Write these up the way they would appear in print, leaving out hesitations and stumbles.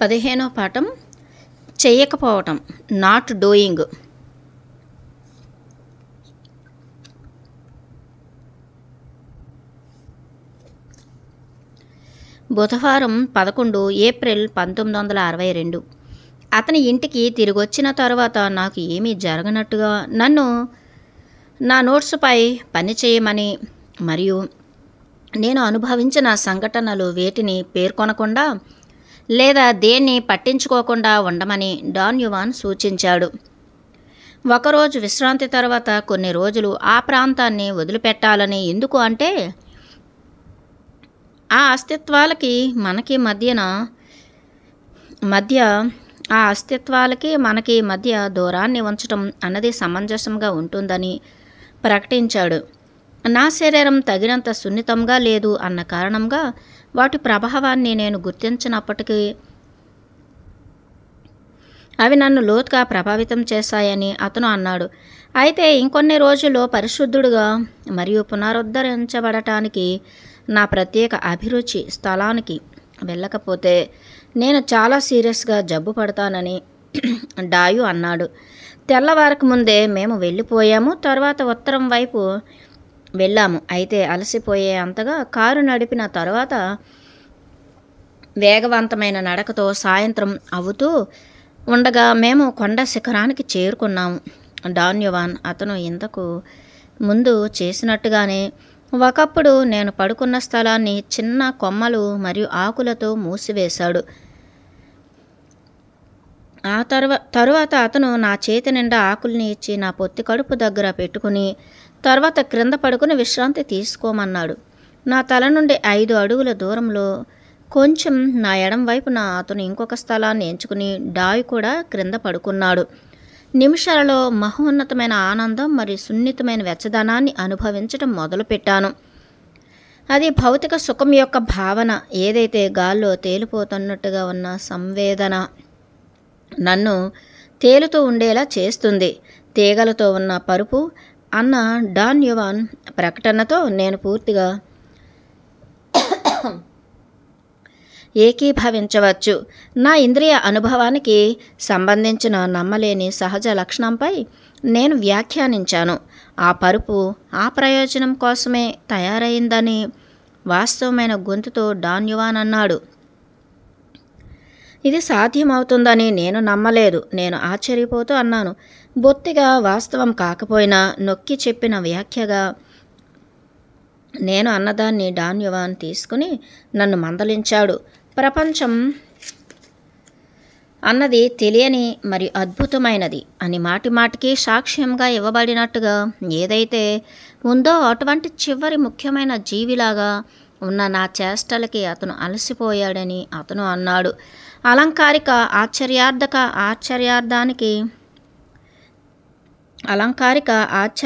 15వ పాఠం చెయ్యకపోవటం, not doing. బుధవారం 11 ఏప్రిల్ 1962. అతని ఇంటికి తిరిగొచ్చిన తర్వాత నాకు ఏమీ జరగనట్టుగా నన్ను నా నోట్స్పై పని చేయమని మరియు నేను అనుభవించిన సంఘటనలు వేటిని పేర్కొనకుండా లేదా దేన్ని పట్టించుకోకుండా ఉండమని డాన్ యువాన్ సూచించాడు. ఒకరోజు విశ్రాంతి తర్వాత కొన్ని రోజులు ఆ ప్రాంతాన్ని వదిలిపెట్టాలని. ఎందుకు అంటే ఆ అస్తిత్వాలకి మనకి మధ్య దూరాన్ని ఉంచటం అన్నది సమంజసంగా ఉంటుందని ప్రకటించాడు. నా శరీరం తగినంత సున్నితంగా లేదు అన్న కారణంగా వాటి ప్రభావాన్ని నేను గుర్తించినప్పటికీ అవి నన్ను లోతుగా ప్రభావితం చేశాయని అతను అన్నాడు. అయితే ఇంకొన్ని రోజుల్లో పరిశుద్ధుడుగా మరియు పునరుద్ధరించబడటానికి నా ప్రత్యేక అభిరుచి స్థలానికి వెళ్ళకపోతే నేను చాలా సీరియస్గా జబ్బు పడతానని డాయు అన్నాడు. తెల్లవారక ముందే మేము వెళ్ళిపోయాము. తర్వాత ఉత్తరం వైపు వెళ్ళాము. అయితే అలసిపోయే అంతగా కారు నడిపిన తర్వాత వేగవంతమైన నడకతో సాయంత్రం అవుతూ ఉండగా మేము కొండ శిఖరానికి చేరుకున్నాము. డాన్ యువాన్ అతను ఇంతకు ముందు చేసినట్టుగానే ఒకప్పుడు నేను పడుకున్న స్థలాన్ని చిన్న కొమ్మలు మరియు ఆకులతో మూసివేశాడు. ఆ తరువాత అతను నా చేతి నిండా ఆకుల్ని ఇచ్చి నా పొత్తి కడుపు దగ్గర పెట్టుకుని తర్వాత క్రింద పడుకుని విశ్రాంతి తీసుకోమన్నాడు. నా తల నుండి 5 అడుగుల దూరంలో కొంచెం నా ఎడం వైపున అతను ఇంకొక స్థలాన్ని ఎంచుకుని డాయ్ కూడా క్రింద పడుకున్నాడు. నిమిషాలలో మహోన్నతమైన ఆనందం మరియు సున్నితమైన వెచ్చదనాన్ని అనుభవించడం మొదలుపెట్టాను. అది భౌతిక సుఖం యొక్క భావన. ఏదైతే గాల్లో తేలిపోతున్నట్టుగా ఉన్న సంవేదన నన్ను తేలుతూ ఉండేలా చేస్తుంది. తీగలతో ఉన్న పరుపు అన్న డాన్ యువాన్ ప్రకటనతో నేను పూర్తిగా ఏకీభవించవచ్చు. నా ఇంద్రియ అనుభవానికి సంబంధించిన నమ్మలేని సహజ లక్షణంపై నేను వ్యాఖ్యానించాను. ఆ పరుపు ఆ ప్రయోజనం కోసమే తయారైందని వాస్తవమైన గొంతుతో డాన్ యువాన్ అన్నాడు. ఇది సాధ్యమవుతుందని నేను నమ్మలేదు. నేను ఆశ్చర్యపోతూ అన్నాను. బొత్తిగా వాస్తవం కాకపోయినా నొక్కి చెప్పిన వ్యాఖ్యగా నేను అన్నదాన్ని డాన్ యువాన్ తీసుకుని నన్ను మందలించాడు. ప్రపంచం అన్నది తెలియని మరియు అద్భుతమైనది అని మాటిమాటికి సాక్ష్యంగా ఇవ్వబడినట్టుగా ఏదైతే ఉందో అటువంటి చివరి ముఖ్యమైన జీవిలాగా ఉన్న నా చేష్టలకి అతను అలసిపోయాడని అతను అన్నాడు. అలంకారిక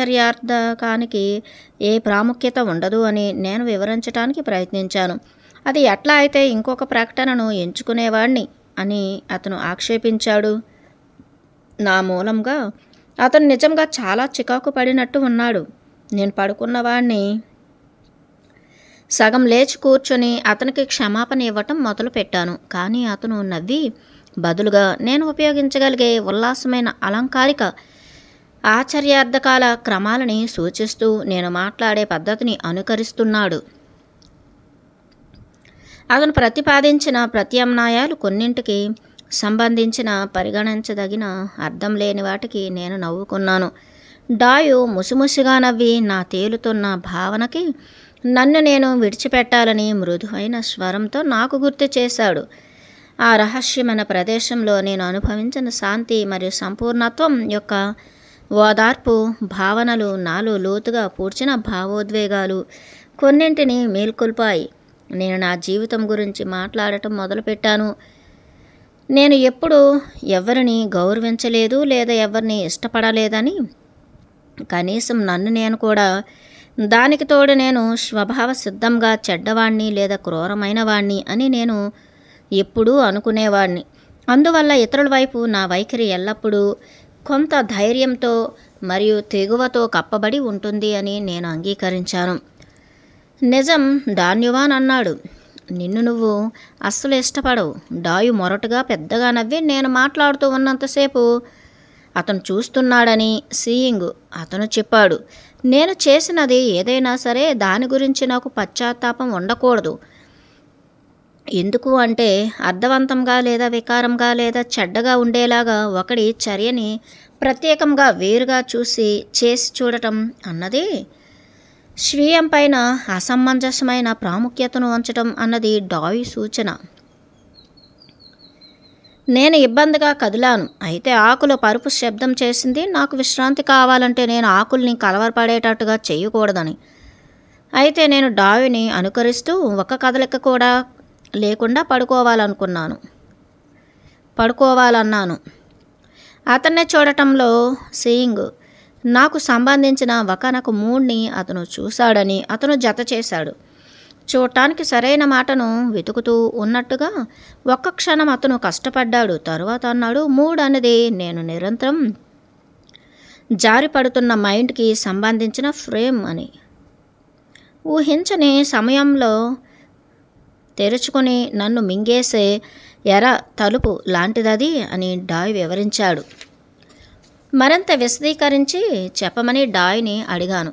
ఆశ్చర్యార్థకానికి ఏ ప్రాముఖ్యత ఉండదు అని నేను వివరించడానికి ప్రయత్నించాను. అది ఎట్లా అయితే ఇంకొక ప్రకటనను ఎంచుకునేవాడిని అని అతను ఆక్షేపించాడు. నా మూలంగా అతను నిజంగా చాలా చికాకు పడినట్టు ఉన్నాడు. నేను పడుకున్నవాడిని సగం లేచి కూర్చొని అతనికి క్షమాపణ ఇవ్వటం మొదలుపెట్టాను. కానీ అతను నవ్వి బదులుగా నేను ఉపయోగించగలిగే ఉల్లాసమైన అలంకారిక ఆశ్చర్యార్థకాల క్రమాలని సూచిస్తూ నేను మాట్లాడే పద్ధతిని అనుకరిస్తున్నాడు. అతను ప్రతిపాదించిన ప్రత్యామ్నాయాలు కొన్నింటికి సంబంధించిన పరిగణించదగిన అర్థం లేని వాటికి నేను నవ్వుకున్నాను. డాయు ముసిముసిగా నవ్వి నా తేలుతున్న భావనకి నన్ను నేను విడిచిపెట్టాలని మృదువైన స్వరంతో నాకు గుర్తు చేశాడు. ఆ రహస్యమైన ప్రదేశంలో నేను అనుభవించిన శాంతి మరియు సంపూర్ణత్వం యొక్క ఓదార్పు భావనలు నాలో లోతుగా పూడ్చిన భావోద్వేగాలు కొన్నింటిని మేల్కొల్పాయి. నేను నా జీవితం గురించి మాట్లాడటం మొదలుపెట్టాను. నేను ఎప్పుడూ ఎవరిని గౌరవించలేదు లేదా ఎవరిని ఇష్టపడలేదని, కనీసం నన్ను నేను కూడా. దానికి తోడు నేను స్వభావ సిద్ధంగా చెడ్డవాణ్ణి లేదా క్రూరమైన వాణ్ణి అని నేను ఎప్పుడూ అనుకునేవాడిని. అందువల్ల ఇతరుల వైపు నా వైఖరి ఎల్లప్పుడూ కొంత ధైర్యంతో మరియు తెగువతో కప్పబడి ఉంటుంది అని నేను అంగీకరించాను. నిజం, డాన్ యువాన్ అన్నాడు. నిన్ను నువ్వు అస్సలు ఇష్టపడవు. డాయు మొరటుగా పెద్దగా నవ్వి, నేను మాట్లాడుతూ ఉన్నంతసేపు అతను చూస్తున్నాడని సీయింగ్ అతను చెప్పాడు. నేను చేసినది ఏదైనా సరే దాని గురించి నాకు పశ్చాత్తాపం ఉండకూడదు. ఎందుకు అంటే అర్థవంతంగా లేదా వికారంగా లేదా చెడ్డగా ఉండేలాగా ఒకడి చర్యని ప్రత్యేకంగా వేరుగా చేసి చూడటం అన్నది స్వీయం పైన అసమంజసమైన ప్రాముఖ్యతను ఉంచటం అన్నది డాయు సూచన. నేను ఇబ్బందిగా కదిలాను. అయితే ఆకుల పరుపు శబ్దం చేసింది. నాకు విశ్రాంతి కావాలంటే నేను ఆకుల్ని కలవరపడేటట్టుగా చేయకూడదని. అయితే నేను డాయుని అనుకరిస్తూ ఒక కదలిక కూడా లేకుండా పడుకోవాలన్నాను. అతన్నే చూడటంలో సీయింగ్ నాకు సంబంధించిన ఒకనొక మూడ్ని అతను చూశాడని అతను జత చేశాడు. చూడటానికి సరైన మాటను వెతుకుతూ ఉన్నట్టుగా ఒక్క క్షణం అతను కష్టపడ్డాడు. తరువాత అన్నాడు, మూడ్ అనేది నేను నిరంతరం జారిపడుతున్న మైండ్కి సంబంధించిన ఫ్రేమ్ అని. ఊహించని సమయంలో తెరుచుకుని నన్ను మింగేసే ఎర తలుపు లాంటిదది అని డాయ్ వివరించాడు. మరింత విశదీకరించి చెప్పమని డాయ్ని అడిగాను.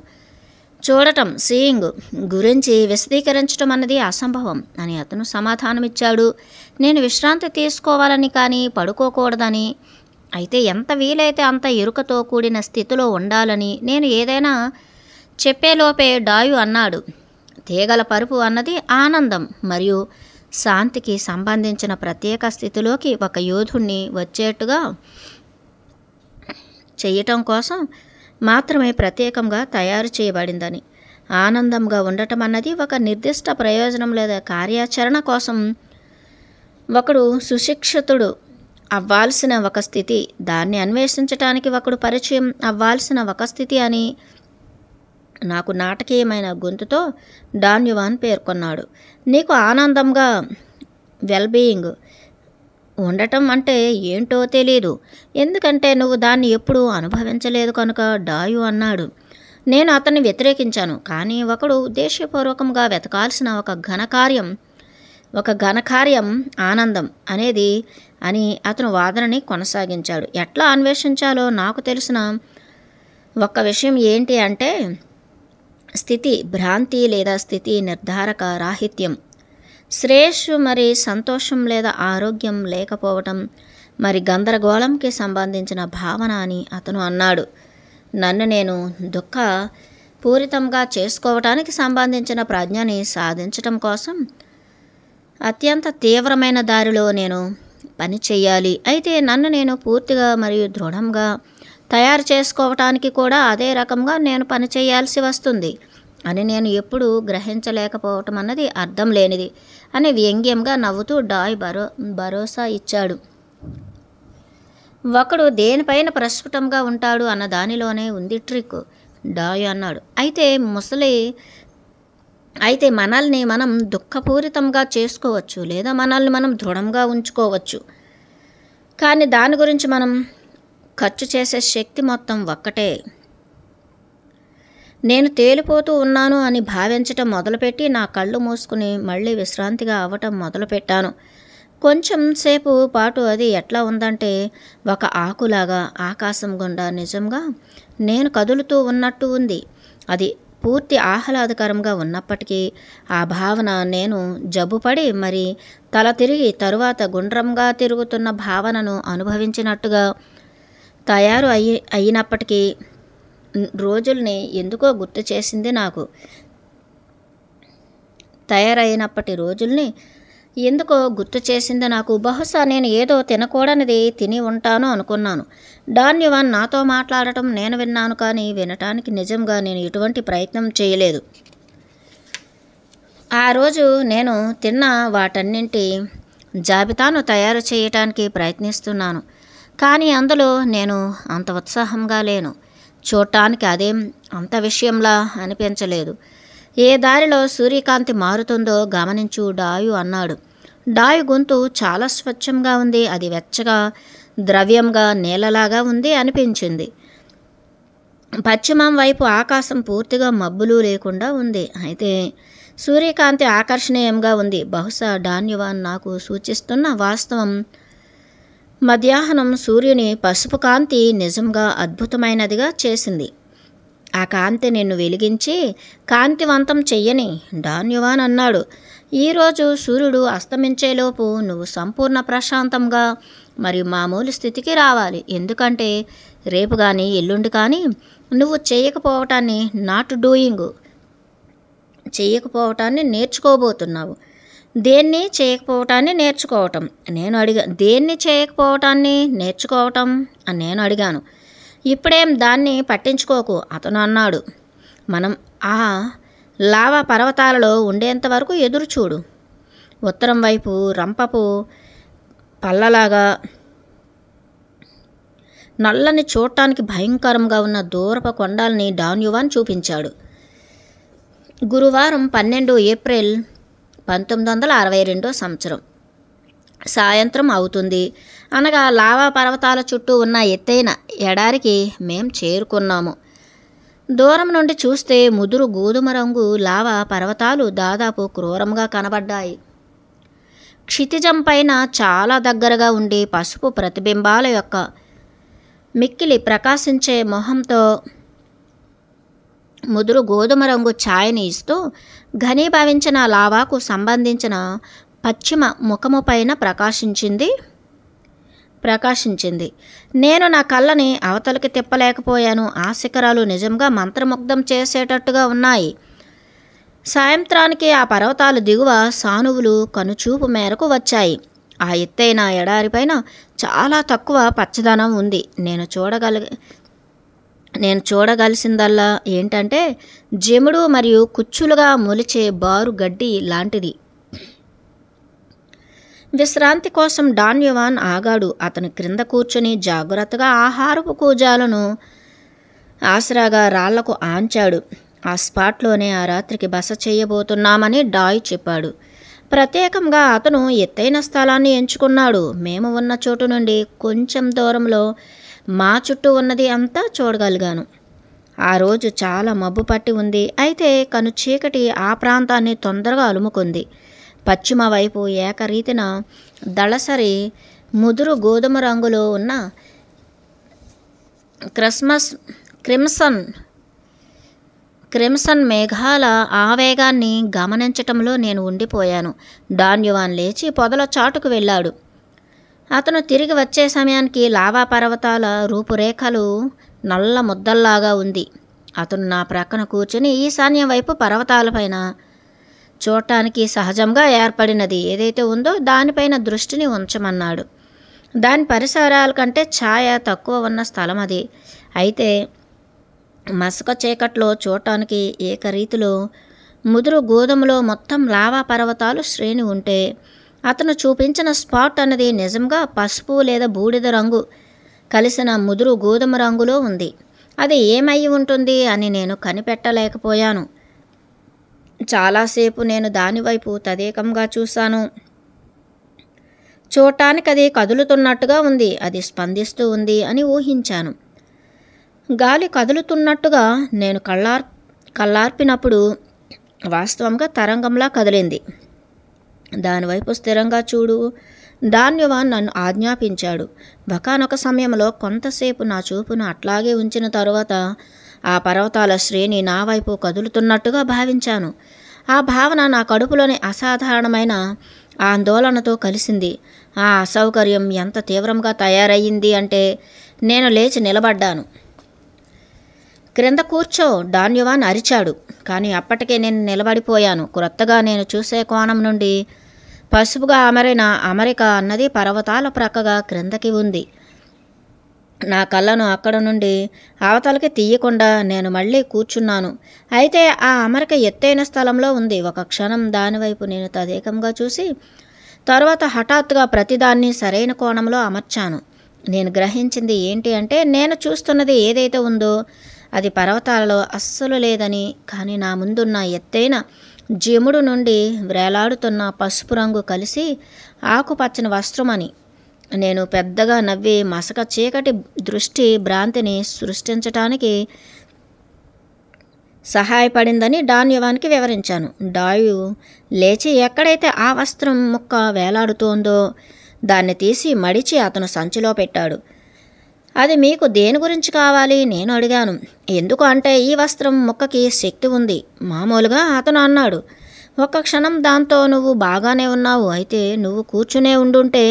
చూడటం సీయింగ్ గురించి విశదీకరించడం అన్నది అసంభవం అని అతను సమాధానమిచ్చాడు. నేను విశ్రాంతి తీసుకోవాలని కానీ పడుకోకూడదని, అయితే ఎంత వీలైతే అంత ఎరుకతో కూడిన స్థితిలో ఉండాలని నేను ఏదైనా చెప్పేలోపే డాయు అన్నాడు. తీగల పరుపు అన్నది ఆనందం మరియు శాంతికి సంబంధించిన ప్రత్యేక స్థితిలోకి ఒక యోధుణ్ణి వచ్చేట్టుగా చేయటం కోసం మాత్రమే ప్రత్యేకంగా తయారు చేయబడిందని. ఆనందంగా ఉండటం అన్నది ఒక నిర్దిష్ట ప్రయోజనం లేదా కార్యాచరణ కోసం ఒకడు సుశిక్షితుడు అవ్వాల్సిన ఒక స్థితి, దాన్ని అన్వేషించటానికి ఒకడు పరిచయం అవ్వాల్సిన ఒక స్థితి అని నాకు నాటకీయమైన గొంతుతో డాన్యువాన్ పేర్కొన్నాడు. నీకు ఆనందంగా వెల్బీయింగ్ ఉండటం అంటే ఏంటో తెలీదు, ఎందుకంటే నువ్వు దాన్ని ఎప్పుడూ అనుభవించలేదు కనుక డాయు అన్నాడు. నేను అతన్ని వ్యతిరేకించాను. కానీ ఒకడు ఉద్దేశపూర్వకంగా వెతకాల్సిన ఒక ఘనకార్యం ఆనందం అనేది అని అతను వాదనని కొనసాగించాడు. ఎట్లా అన్వేషించాలో నాకు తెలిసిన ఒక విషయం ఏంటి అంటే స్థితి భ్రాంతి లేదా స్థితి నిర్ధారక రాహిత్యం, శ్రేయస్సు మరి సంతోషం లేదా ఆరోగ్యం లేకపోవటం, మరి గందరగోళంకి సంబంధించిన భావన అని అతను అన్నాడు. నన్ను నేను దుఃఖపూరితంగా చేసుకోవటానికి సంబంధించిన ప్రజ్ఞని సాధించటం కోసం అత్యంత తీవ్రమైన దారిలో నేను పని చేయాలి. అయితే నన్ను నేను పూర్తిగా మరియు దృఢంగా తయారు చేసుకోవటానికి కూడా అదే రకంగా నేను పని చేయాల్సి వస్తుంది అని నేను ఎప్పుడూ గ్రహించలేకపోవటం అన్నది అర్థం లేనిది అని వ్యంగ్యంగా నవ్వుతూ డాయ్ భరోసా ఇచ్చాడు. ఒకడు దేనిపైన ప్రస్ఫుటంగా ఉంటాడు అన్న దానిలోనే ఉంది ట్రిక్, డాయ్ అన్నాడు. అయితే మనల్ని మనం దుఃఖపూరితంగా చేసుకోవచ్చు లేదా మనల్ని మనం దృఢంగా ఉంచుకోవచ్చు, కానీ దాని గురించి మనం ఖర్చు చేసే శక్తి మొత్తం ఒక్కటే. నేను తేలిపోతూ ఉన్నాను అని భావించటం మొదలుపెట్టి నా కళ్ళు మూసుకుని మళ్ళీ విశ్రాంతిగా అవ్వటం మొదలుపెట్టాను. కొంచెం సేపు పాటు అది ఎట్లా ఉందంటే ఒక ఆకులాగా ఆకాశం గుండా నిజంగా నేను కదులుతూ ఉన్నట్టు ఉంది. అది పూర్తి ఆహ్లాదకరంగా ఉన్నప్పటికీ ఆ భావన నేను జబ్బుపడి మరి తల తిరిగి తరువాత గుండ్రంగా తిరుగుతున్న భావనను అనుభవించినట్టుగా అయినప్పటికీ రోజుల్ని ఎందుకో గుర్తు చేసింది నాకు. తయారైనప్పటి రోజుల్ని ఎందుకో గుర్తు చేసింది నాకు. బహుశా నేను ఏదో తినకూడనిది తిని ఉంటాను అనుకున్నాను. డాన్యువాన్ నాతో మాట్లాడటం నేను విన్నాను, కానీ వినటానికి నిజంగా నేను ఎటువంటి ప్రయత్నం చేయలేదు. ఆ రోజు నేను తిన్న వాటన్నింటి జాబితాను తయారు చేయటానికి ప్రయత్నిస్తున్నాను, కానీ అందులో నేను అంత ఉత్సాహంగా లేను. చూడటానికి అదేం అంత విషయంలా అనిపించలేదు. ఏ దారిలో సూర్యకాంతి మారుతుందో గమనించు, డాయు అన్నాడు. డాయు గొంతు చాలా స్వచ్ఛంగా ఉంది. అది వెచ్చగా ద్రవ్యంగా నీళ్ళలాగా ఉంది అనిపించింది. పశ్చిమం వైపు ఆకాశం పూర్తిగా మబ్బులు లేకుండా ఉంది. అయితే సూర్యకాంతి ఆకర్షణీయంగా ఉంది. బహుశా డాన్యువాన్ నాకు సూచిస్తున్న వాస్తవం మధ్యాహ్నం సూర్యుని పసుపు కాంతి నిజంగా అద్భుతమైనదిగా చేసింది. ఆ కాంతి నిన్ను వెలిగించి కాంతివంతం చెయ్యని, డాన్యువాన్ అన్నాడు. ఈరోజు సూర్యుడు అస్తమించేలోపు నువ్వు సంపూర్ణ ప్రశాంతంగా మరియు మామూలు స్థితికి రావాలి. ఎందుకంటే రేపు కానీ ఎల్లుండి కానీ నువ్వు చేయకపోవటాన్ని చేయకపోవటాన్ని నేర్చుకోబోతున్నావు. దేన్ని చేయకపోవటాన్ని నేర్చుకోవటం దేన్ని చేయకపోవటాన్ని నేర్చుకోవటం అని నేను అడిగాను. ఇప్పుడేం దాన్ని పట్టించుకోకు, అతను అన్నాడు. మనం ఆ లావా పర్వతాలలో ఉండేంత వరకు ఎదురు చూడు. ఉత్తరం వైపు రంపపు పల్లలాగా నల్లని చూడటానికి భయంకరంగా ఉన్న దూరపు కొండల్ని డాన్యువాన్ చూపించాడు. గురువారం 12 ఏప్రిల్ 1962 సంవత్సరం సాయంత్రం అవుతుంది. అనగా లావా పర్వతాల చుట్టూ ఉన్న ఎత్తైన ఎడారికి మేం చేరుకున్నాము. దూరం నుండి చూస్తే ముదురు గోధుమ రంగు లావా పర్వతాలు దాదాపు క్రూరంగా కనబడ్డాయి. క్షితిజం పైన చాలా దగ్గరగా ఉండి పసుపు ప్రతిబింబాల యొక్క మిక్కిలి ప్రకాశించే మొహంతో ముదురు గోధుమ రంగు ఛాయని ఇస్తూ ఘనీభవించిన లావాకు సంబంధించిన పశ్చిమ ముఖము పైన ప్రకాశించింది. నేను నా కళ్ళని అవతలకి తిప్పలేకపోయాను. ఆ శిఖరాలు నిజంగా మంత్రముగ్ధం చేసేటట్టుగా ఉన్నాయి. సాయంత్రానికి ఆ పర్వతాలు దిగువ సానువులు కనుచూపు మేరకు వచ్చాయి. ఆ ఎత్తైన ఎడారిపైన చాలా తక్కువ పచ్చదనం ఉంది. నేను చూడగలిసిందల్లా ఏంటంటే జెముడు మరియు కుచ్చులుగా మొలిచే బారు గడ్డి లాంటిది. విశ్రాంతి కోసం డాన్యువాన్ ఆగాడు. అతను క్రింద కూర్చుని జాగ్రత్తగా ఆహారపు కూజాలను ఆసరాగా రాళ్లకు ఆంచాడు. ఆ స్పాట్లోనే ఆ రాత్రికి బస చేయబోతున్నామని డాయ్ చెప్పాడు. ప్రత్యేకంగా అతను ఎత్తైన స్థలాన్ని ఎంచుకున్నాడు. మేము ఉన్న చోటు నుండి కొంచెం దూరంలో మా చుట్టూ ఉన్నది అంతా చూడగలిగాను. ఆ రోజు చాలా మబ్బు పట్టి ఉంది. అయితే కను చీకటి ఆ ప్రాంతాన్ని తొందరగా అలుముకుంది. పశ్చిమ వైపు ఏకరీతిన దళసరి ముదురు గోధుమ రంగులో ఉన్న క్రిమ్సన్ మేఘాల ఆవేగాన్ని గమనించటంలో నేను ఉండిపోయాను. డాన్యువాన్ లేచి పొదల చాటుకు వెళ్ళాడు. అతను తిరిగి వచ్చే సమయానికి లావా పర్వతాల రూపురేఖలు నల్ల ముద్దల్లాగా ఉంది. అతను నా ప్రక్కన కూర్చుని ఈశాన్యం వైపు పర్వతాలపైన చూడటానికి సహజంగా ఏర్పడినది ఏదైతే ఉందో దానిపైన దృష్టిని ఉంచమన్నాడు. దాని పరిసరాల కంటే ఛాయ తక్కువ ఉన్న స్థలం అది. అయితే మసక చీకట్లో చూడటానికి ఏకరీతిలో ముదురు గోధుమలో మొత్తం లావా పర్వతాలు శ్రేణి ఉంటే అతను చూపించిన స్పాట్ అన్నది నిజంగా పసుపు లేదా బూడిద రంగు కలిసిన ముదురు గోధుమ రంగులో ఉంది. అది ఏమై ఉంటుంది అని నేను కనిపెట్టలేకపోయాను. చాలాసేపు నేను దానివైపు తదేకంగా చూశాను. చూడటానికి అది కదులుతున్నట్టుగా ఉంది. అది స్పందిస్తూ ఉంది అని ఊహించాను. గాలి కదులుతున్నట్టుగా నేను కళ్ళార్పినప్పుడు వాస్తవంగా తరంగంలా కదిలింది. దానివైపు స్థిరంగా చూడు, డాన్యువాన్ నన్ను ఆజ్ఞాపించాడు. ఒకానొక సమయంలో కొంతసేపు నా చూపును అట్లాగే ఉంచిన తరువాత ఆ పర్వతాల శ్రేణి నా వైపు కదులుతున్నట్టుగా భావించాను. ఆ భావన నా కడుపులోని అసాధారణమైన ఆందోళనతో కలిసింది. ఆ అసౌకర్యం ఎంత తీవ్రంగా తయారయ్యింది అంటే నేను లేచి నిలబడ్డాను. క్రింద కూర్చో, డాన్యువాన్ అరిచాడు. కానీ అప్పటికే నేను నిలబడిపోయాను. క్రొత్తగా నేను చూసే కోణం నుండి పసుపుగా అమరిన అమరిక అన్నది పర్వతాల ప్రక్కగా క్రిందకి ఉంది. నా కళ్ళను అక్కడ నుండి అవతలకి తీయకుండా నేను మళ్ళీ కూర్చున్నాను. అయితే ఆ అమరిక ఎత్తైన స్థలంలో ఉంది. ఒక క్షణం దానివైపు నేను తదేకంగా చూసి తరువాత హఠాత్తుగా ప్రతిదాన్ని సరైన కోణంలో అమర్చాను. నేను గ్రహించింది ఏంటి అంటే నేను చూస్తున్నది ఏదైతే ఉందో అది పర్వతాలలో అస్సలు లేదని, కానీ నా ముందున్న ఎత్తైన జెముడు నుండి వ్రేలాడుతున్న పసుపు రంగు కలిసి ఆకుపచ్చని వస్త్రమని. నేను పెద్దగా నవ్వి మసక చీకటి దృష్టి భ్రాంతిని సృష్టించటానికి సహాయపడిందని డాన్యువాన్కి వివరించాను. డాయు లేచి ఎక్కడైతే ఆ వస్త్రం ముక్క వేలాడుతోందో దాన్ని తీసి మడిచి అతను సంచిలో పెట్టాడు. అది మీకు దేని గురించి కావాలి? నేను అడిగాను. ఎందుకు అంటే ఈ వస్త్రం ముక్కకి శక్తి ఉంది మామూలుగా అతను అన్నాడు. ఒక్క క్షణం దాంతో నువ్వు బాగానే ఉన్నావు. అయితే నువ్వు కూర్చునే ఉండుంటే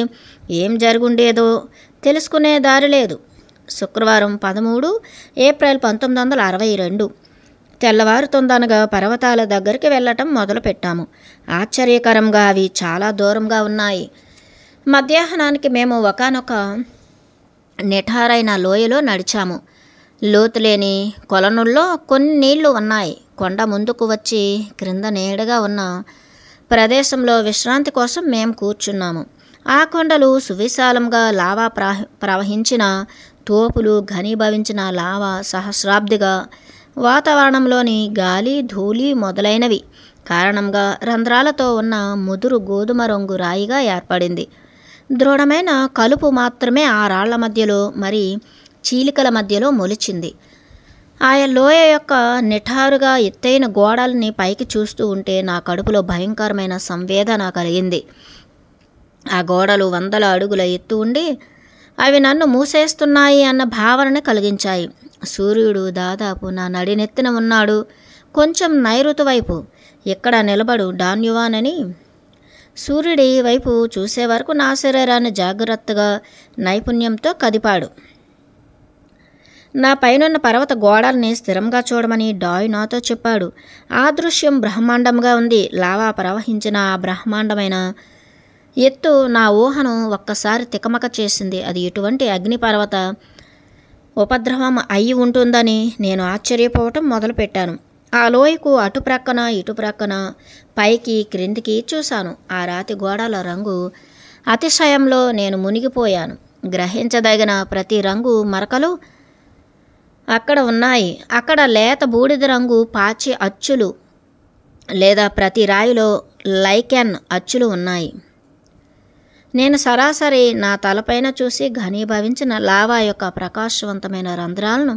ఏం జరుగుండేదో తెలుసుకునే దారి లేదు. శుక్రవారం 13 ఏప్రిల్ 1962 తెల్లవారుతుందనగా పర్వతాల దగ్గరికి వెళ్ళటం మొదలుపెట్టాము. ఆశ్చర్యకరంగా అవి చాలా దూరంగా ఉన్నాయి. మధ్యాహ్నానికి మేము ఒకానొక నిఠారైన లోయలో నడిచాము. లోతులేని కొలనుల్లో కొన్ని నీళ్లు ఉన్నాయి. కొండ ముందుకు వచ్చి క్రింద నీడగా ఉన్న ప్రదేశంలో విశ్రాంతి కోసం మేము కూర్చున్నాము. ఆ కొండలు సువిశాలంగా లావా ప్రవహించిన తోపులు, ఘనీభవించిన లావా సహస్రాబ్దిగా వాతావరణంలోని గాలి, ధూళి మొదలైనవి కారణంగా రంధ్రాలతో ఉన్న ముదురు గోధుమ రంగు రాయిగా ఏర్పడింది. దృఢమైన కలుపు మాత్రమే ఆ రాళ్ల మధ్యలో మరి చీలికల మధ్యలో మొలిచింది. ఆ లోయ యొక్క నిఠారుగా ఎత్తైన గోడల్ని పైకి చూస్తూ ఉంటే నా కడుపులో భయంకరమైన సంవేదన కలిగింది. ఆ గోడలు 100 అడుగుల ఎత్తు ఉండి అవి నన్ను మూసేస్తున్నాయి అన్న భావనని కలిగించాయి. సూర్యుడు దాదాపు నా నడినెత్తిన ఉన్నాడు. కొంచెం నైరుతి వైపు ఇక్కడ నిలబడు డాన్యువాన్ అని సూర్యుడి వైపు చూసే వరకు నా శరీరాన్ని జాగ్రత్తగా నైపుణ్యంతో కదిపాడు. నా పైనున్న పర్వత గోడల్ని స్థిరంగా చూడమని డాయ్ నాతో చెప్పాడు. ఆ దృశ్యం బ్రహ్మాండంగా ఉంది. లావా ప్రవహించిన ఆ బ్రహ్మాండమైన ఎత్తు నా ఊహను ఒక్కసారి తికమక చేసింది. అది ఎటువంటి అగ్నిపర్వత ఉపద్రవం అయి ఉంటుందని నేను ఆశ్చర్యపోవటం మొదలుపెట్టాను. ఆ లోయకు అటుప్రక్కన ఇటుప్రక్కన పైకి క్రిందికి చూశాను. ఆ రాతి గోడల రంగు అతిశయంలో నేను మునిగిపోయాను. గ్రహించదగిన ప్రతి రంగు మరకలు అక్కడ ఉన్నాయి. అక్కడ లేత బూడిద రంగు పాచి అచ్చులు లేదా ప్రతి రాయిలో లైకెన్ అచ్చులు ఉన్నాయి. నేను సరాసరి నా తలపైన చూసి ఘనీభవించిన లావా యొక్క ప్రకాశవంతమైన రంధ్రాలను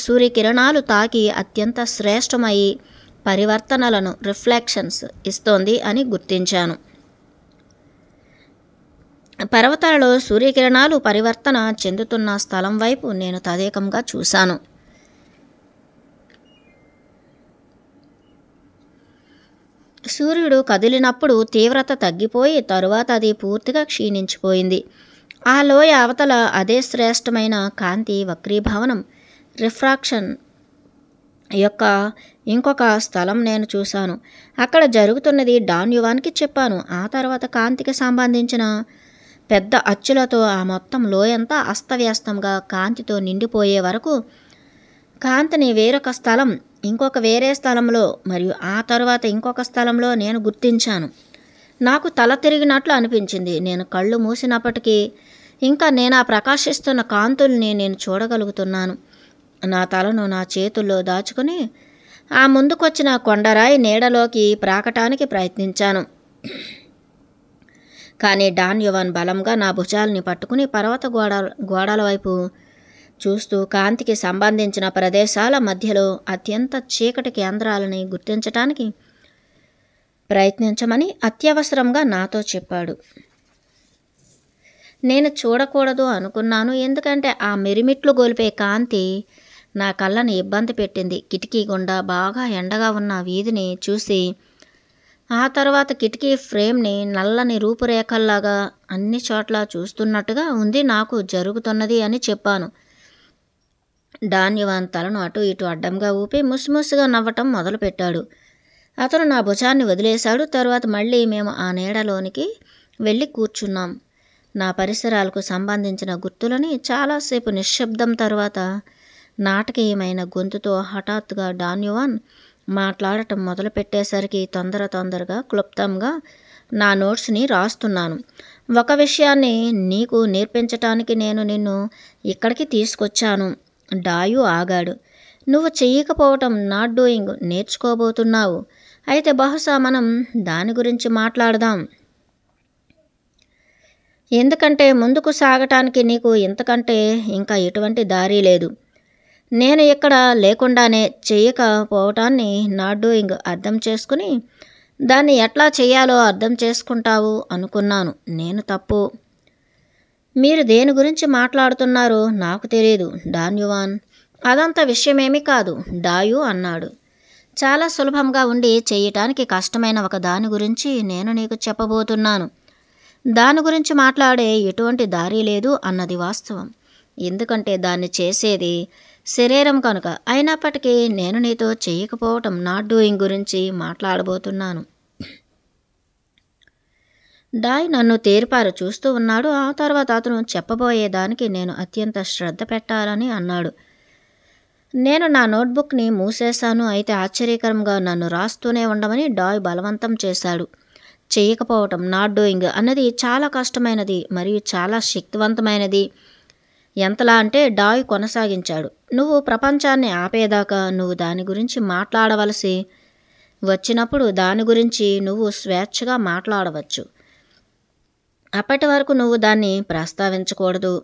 సూర్యకిరణాలు తాకి అత్యంత శ్రేష్టమై పరివర్తనలను రిఫ్లెక్షన్స్ ఇస్తోంది అని గుర్తించాను. పర్వతాలలో సూర్యకిరణాలు పరివర్తన చెందుతున్న స్థలం వైపు నేను తదేకంగా చూశాను. సూర్యుడు కదిలినప్పుడు తీవ్రత తగ్గిపోయి తరువాత అది పూర్తిగా క్షీణించిపోయింది. ఆ లోయ అవతల అదే శ్రేష్టమైన కాంతి వక్రీభవనం రిఫ్రాక్షన్ యొక్క ఇంకొక స్థలం నేను చూశాను. అక్కడ జరుగుతున్నది డాన్యువాన్కి చెప్పాను. ఆ తర్వాత కాంతికి సంబంధించిన పెద్ద అచ్చులతో ఆ మొత్తం లోయంతా అస్తవ్యస్తంగా కాంతితో నిండిపోయే వరకు కాంతిని వేరొక స్థలం, ఇంకొక వేరే స్థలంలో మరియు ఆ తరువాత ఇంకొక స్థలంలో నేను గుర్తించాను. నాకు తల తిరిగినట్లు అనిపించింది. నేను కళ్ళు మూసినప్పటికీ ఇంకా నేను ఆ ప్రకాశిస్తున్న కాంతుల్ని నేను చూడగలుగుతున్నాను. నా తలను నా చేతుల్లో దాచుకుని ఆ ముందుకొచ్చిన కొండరాయి నీడలోకి ప్రాకటానికి ప్రయత్నించాను. కానీ డాన్యువాన్ బలంగా నా భుజాల్ని పట్టుకుని పర్వత గోడల వైపు చూస్తూ కాంతికి సంబంధించిన ప్రదేశాల మధ్యలో అత్యంత చీకటి కేంద్రాలని గుర్తించటానికి ప్రయత్నించమని అత్యవసరంగా నాతో చెప్పాడు. నేను చూడకూడదు అనుకున్నాను, ఎందుకంటే ఆ మిరిమిట్లు గొలిపే కాంతి నా కళ్ళని ఇబ్బంది పెట్టింది. కిటికీ గుండా బాగా ఎండగా ఉన్న వీధిని చూసి ఆ తర్వాత కిటికీ ఫ్రేమ్ని నల్లని రూపురేఖల్లాగా అన్ని చోట్ల చూస్తున్నట్టుగా ఉంది నాకు జరుగుతున్నది అని చెప్పాను. డాన్యువాన్ తలను అటు ఇటు అడ్డంగా ఊపి ముసిముసిగా నవ్వటం మొదలుపెట్టాడు. అతను నా భుజాన్ని వదిలేశాడు. తర్వాత మళ్ళీ మేము ఆ నీడలోనికి వెళ్ళి కూర్చున్నాం. నా పరిసరాలకు సంబంధించిన గుర్తులని చాలాసేపు నిశ్శబ్దం తర్వాత నాటకీయమైన గొంతుతో హఠాత్తుగా డాన్యువాన్ మాట్లాడటం మొదలుపెట్టేసరికి తొందరగా క్లుప్తంగా నా నోట్స్ని రాస్తున్నాను. ఒక విషయాన్ని నీకు నేర్పించటానికి నేను నిన్ను ఇక్కడికి తీసుకొచ్చాను. డాయు ఆగాడు. నువ్వు చెయ్యకపోవటం నాట్ డూయింగ్ నేర్చుకోబోతున్నావు. అయితే బహుశా మనం దాని గురించి మాట్లాడదాం. ఎందుకంటే ముందుకు సాగటానికి నీకు ఇంతకంటే ఇంకా ఎటువంటి దారి లేదు. నేను ఇక్కడ లేకుండానే చేయకపోవటాన్ని నా డూయింగ్ అర్థం చేసుకుని దాన్ని ఎట్లా చేయాలో అర్థం చేసుకుంటావు అనుకున్నాను. నేను తప్పు. మీరు దేని గురించి మాట్లాడుతున్నారో నాకు తెలియదు డాన్యువాన్. అదంత విషయమేమీ కాదు డాయు అన్నాడు. చాలా సులభంగా ఉండి చేయటానికి కష్టమైన ఒక దాని గురించి నేను నీకు చెప్పబోతున్నాను. దాని గురించి మాట్లాడే ఎటువంటి దారి లేదు అన్నది వాస్తవం. ఎందుకంటే దాన్ని చేసేది శరీరం కనుక. అయినప్పటికీ నేను నీతో చేయకపోవటం నాట్ డూయింగ్ గురించి మాట్లాడబోతున్నాను. డాయ్ నన్ను తేరిపారు చూస్తూ ఉన్నాడు. ఆ తర్వాత అతను చెప్పబోయేదానికి నేను అత్యంత శ్రద్ధ పెట్టాలని అన్నాడు. నేను నా నోట్బుక్ని మూసేశాను. అయితే ఆశ్చర్యకరంగా నన్ను రాస్తూనే ఉండమని డాయ్ బలవంతం చేశాడు. చేయకపోవటం నాట్ డూయింగ్ అన్నది చాలా కష్టమైనది మరియు చాలా శక్తివంతమైనది. ఎంతలా అంటే డాయ్ కొనసాగించాడు, నువ్వు ప్రపంచాన్ని ఆపేదాకా నువ్వు దాని గురించి మాట్లాడవలసి వచ్చినప్పుడు దాని గురించి నువ్వు స్వేచ్ఛగా మాట్లాడవచ్చు. అప్పటి వరకు నువ్వు దాన్ని ప్రస్తావించకూడదు.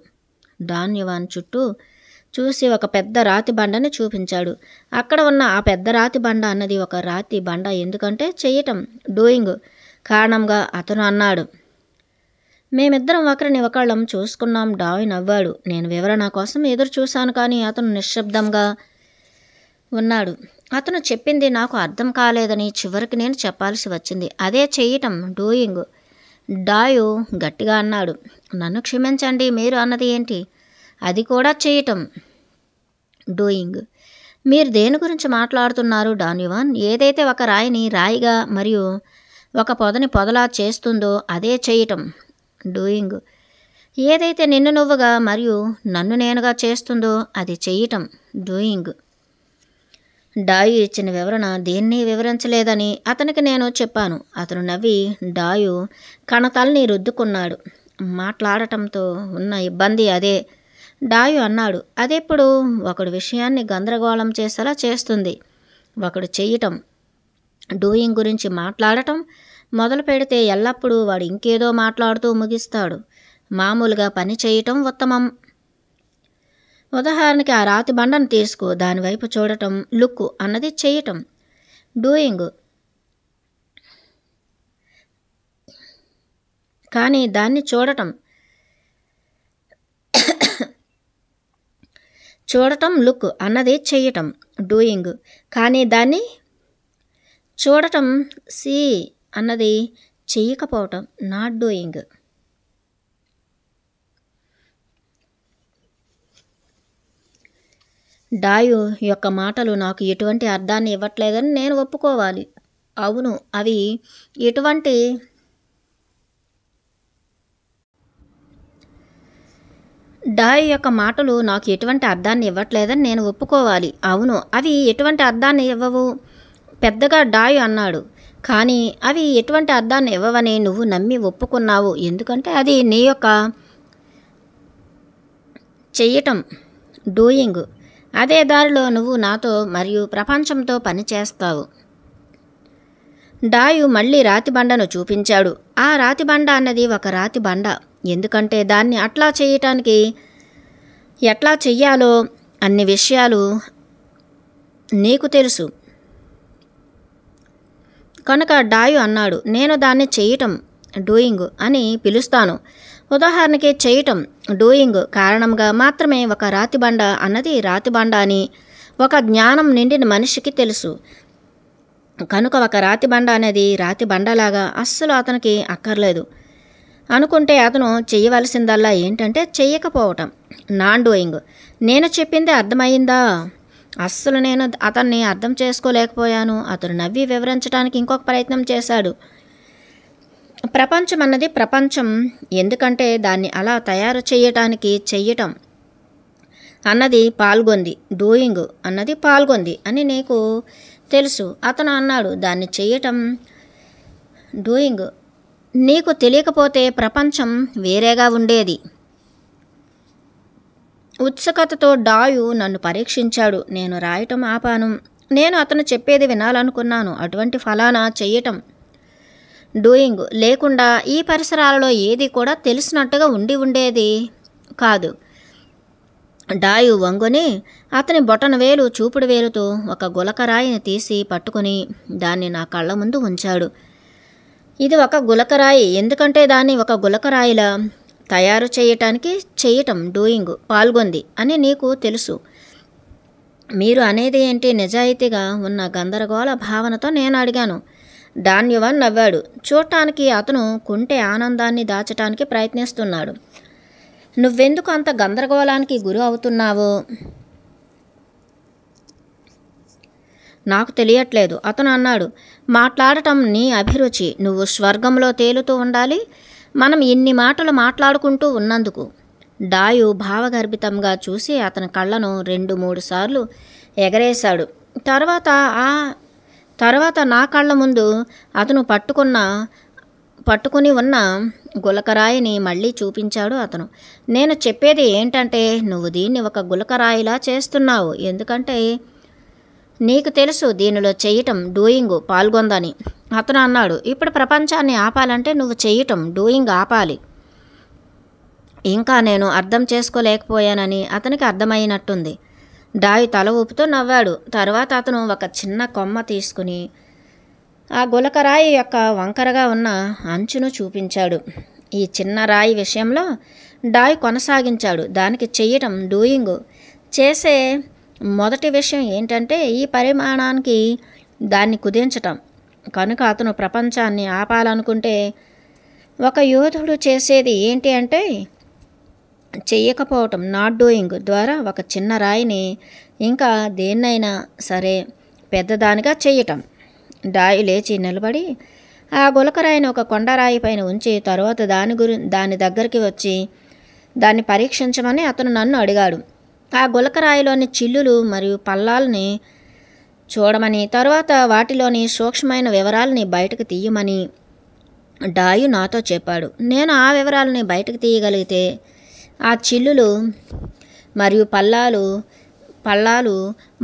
డాన్యువాన్ చుట్టూ చూసి ఒక పెద్ద రాతి బండని చూపించాడు. అక్కడ ఉన్న ఆ పెద్ద రాతి బండ అన్నది ఒక రాతి బండ ఎందుకంటే చేయటం డూయింగ్ కారణంగా అతను అన్నాడు. మేమిద్దరం ఒకరిని ఒకళ్ళం చూసుకున్నాం. డాయ్ నవ్వాడు. నేను వివరణ కోసం ఎదురు చూశాను కానీ అతను నిశ్శబ్దంగా ఉన్నాడు. అతను చెప్పింది నాకు అర్థం కాలేదని చివరికి నేను చెప్పాల్సి వచ్చింది. అదే చేయటం డూయింగ్. డాయు గట్టిగా అన్నాడు. నన్ను క్షమించండి, మీరు అన్నది ఏంటి? అది కూడా చేయటం డూయింగ్. మీరు దేని గురించి మాట్లాడుతున్నారు డాన్యువాన్? ఏదైతే ఒక రాయిని రాయిగా మరియు ఒక పొదని పొదలా చేస్తుందో అదే చేయటం డూయింగ్. ఏదైతే నిన్ను నువ్వుగా మరియు నన్ను నేనుగా చేస్తుందో అది చేయటం డూయింగ్. డాయు ఇచ్చిన వివరణ దేన్ని వివరించలేదని అతనికి నేను చెప్పాను. అతను నవ్వి డాయు కణతల్ని రుద్దుకున్నాడు. మాట్లాడటంతో ఉన్న ఇబ్బంది అదే. డాయు అన్నాడు. అదెప్పుడు ఒకడు విషయాన్ని గందరగోళం చేసేలా చేస్తుంది. ఒకడు చెయ్యటం డూయింగ్ గురించి మాట్లాడటం మొదలు పెడితే ఎల్లప్పుడూ వాడు ఇంకేదో మాట్లాడుతూ ముగిస్తాడు. మామూలుగా పని చేయటం ఉత్తమం. ఉదాహరణకి ఆ రాతి బండను తీసుకో, దానివైపు చూడటం లుక్ అన్నది చేయటం డూయింగ్. కానీ దాన్ని చూడటం లుక్ అన్నది చేయటం డూయింగ్. కానీ దాన్ని చూడటం సీ అన్నది చెయ్యకపోవటం నాట్ డూయింగ్. డాయు యొక్క మాటలు నాకు ఎటువంటి అర్థాన్ని ఇవ్వట్లేదని నేను ఒప్పుకోవాలి. అవును, అవి ఎటువంటి డాయు యొక్క మాటలు నాకు ఎటువంటి అర్థాన్ని ఇవ్వట్లేదని నేను ఒప్పుకోవాలి. అవును, అవి ఎటువంటి అర్థాన్ని ఇవ్వవు పెద్దగా డాయు అన్నాడు. కానీ అవి ఎటువంటి అర్థాన్ని ఇవ్వవని నువ్వు నమ్మి ఒప్పుకున్నావు. ఎందుకంటే అది నీ యొక్క చెయ్యటం డూయింగ్. అదే దారిలో నువ్వు నాతో మరియు ప్రపంచంతో పనిచేస్తావు. డాయు మళ్ళీ రాతి బండను చూపించాడు. ఆ రాతి బండ అన్నది ఒక రాతి బండ ఎందుకంటే దాన్ని అట్లా చేయటానికి ఎట్లా చెయ్యాలో అన్ని విషయాలు నీకు తెలుసు కనుక డాయు అన్నాడు. నేను దాన్ని చేయటం డూయింగ్ అని పిలుస్తాను. ఉదాహరణకి చేయటం డూయింగ్ కారణంగా మాత్రమే ఒక రాతి బండ అన్నది రాతి బండ అని ఒక జ్ఞానం నిండిన మనిషికి తెలుసు. కనుక ఒక రాతి బండ అనేది రాతి బండలాగా అస్సలు అతనికి అక్కర్లేదు అనుకుంటే అతను చేయవలసిందల్లా ఏంటంటే చెయ్యకపోవటం నాన్ డూయింగ్. నేను చెప్పింది అర్థమైందా? అస్సలు నేను అతన్ని అర్థం చేసుకోలేకపోయాను. అతను నవ్వి వివరించడానికి ఇంకొక ప్రయత్నం చేశాడు. ప్రపంచం అన్నది ప్రపంచం ఎందుకంటే దాన్ని అలా తయారు చేయటానికి చెయ్యటం అన్నది పాల్గొంది, డూయింగ్ అన్నది పాల్గొంది అని నీకు తెలుసు. అతను అన్నాడు. దాన్ని చెయ్యటం డూయింగ్. నీకు తెలియకపోతే ప్రపంచం వేరేగా ఉండేది. ఉత్సుకతతో డాయు నన్ను పరీక్షించాడు. నేను రాయటం ఆపాను. నేను అతను చెప్పేది వినాలనుకున్నాను. అటువంటి ఫలానా చెయ్యటం డూయింగ్ లేకుండా ఈ పరిసరాలలో ఏది కూడా తెలిసినట్టుగా ఉండేది కాదు. డాయు వంగుని అతని బొటన వేలు చూపుడు వేలుతో ఒక గులకరాయిని తీసి పట్టుకుని దాన్ని నా కళ్ళ ముందు ఉంచాడు. ఇది ఒక గులకరాయి, ఎందుకంటే దాన్ని ఒక గులకరాయిలా తయారు చేయటం డూయింగ్ పాల్గొంది అని నీకు తెలుసు. మీరు అనేది ఏంటి? నిజాయితీగా ఉన్న గందరగోళ భావనతో నేను అడిగాను. డాన్ యువాన్ నవ్వాడు. చూడటానికి అతను కుంటే ఆనందాన్ని దాచటానికి ప్రయత్నిస్తున్నాడు. నువ్వెందుకు అంత గందరగోళానికి గురి అవుతున్నావో నాకు తెలియట్లేదు, అతను అన్నాడు. మాట్లాడటం నీ అభిరుచి. నువ్వు స్వర్గంలో తేలుతూ ఉండాలి మనం ఇన్ని మాటలు మాట్లాడుకుంటూ ఉన్నందుకు. డాయు భావగర్భితంగా చూసి అతని కళ్ళను 2-3 సార్లు ఎగరేశాడు. తర్వాత నా కళ్ళ ముందు అతను పట్టుకుని ఉన్న గులకరాయిని మళ్ళీ చూపించాడు అతను. నేను చెప్పేది ఏంటంటే నువ్వు దీన్ని ఒక గులకరాయిలా చేస్తున్నావు, ఎందుకంటే నీకు తెలుసు దీనిలో చేయటం డూయింగ్ పాల్గొందని. అతను అన్నాడు. ఇప్పుడు ప్రపంచాన్ని ఆపాలంటే నువ్వు చేయటం డూయింగ్ ఆపాలి. ఇంకా నేను అర్థం చేసుకోలేకపోయానని అతనికి అర్థమైనట్టుంది. డాయు తల ఊపుతూ నవ్వాడు. తర్వాత అతను ఒక చిన్న కొమ్మ తీసుకుని ఆ గులకరాయి యొక్క వంకరగా ఉన్న అంచును చూపించాడు. ఈ చిన్న రాయి విషయంలో డాయు కొనసాగించాడు. దానికి చెయ్యటం డూయింగ్ చేసే మొదటి విషయం ఏంటంటే ఈ పరిమాణానికి దాన్ని కుదించటం. కనుక అతను ప్రపంచాన్ని ఆపాలనుకుంటే ఒక యోధుడు చేసేది ఏంటి అంటే చెయ్యకపోవటం, నాట్ డూయింగ్ ద్వారా ఒక చిన్న రాయిని ఇంకా దేన్నైనా సరే పెద్దదానిగా చెయ్యటం. డాయు లేచి నిలబడి ఆ గులకరాయిని ఒక కొండరాయి పైన ఉంచి తరువాత దాని దగ్గరికి వచ్చి దాన్ని పరీక్షించమని అతను నన్ను అడిగాడు. ఆ గులకరాయిలోని చిల్లులు మరియు పల్లాలని చూడమని, తరువాత వాటిలోని సూక్ష్మమైన వివరాలని బయటకు తీయమని డాయు నాతో చెప్పాడు. నేను ఆ వివరాలని బయటకు తీయగలిగితే ఆ చిల్లులు మరియు పల్లాలు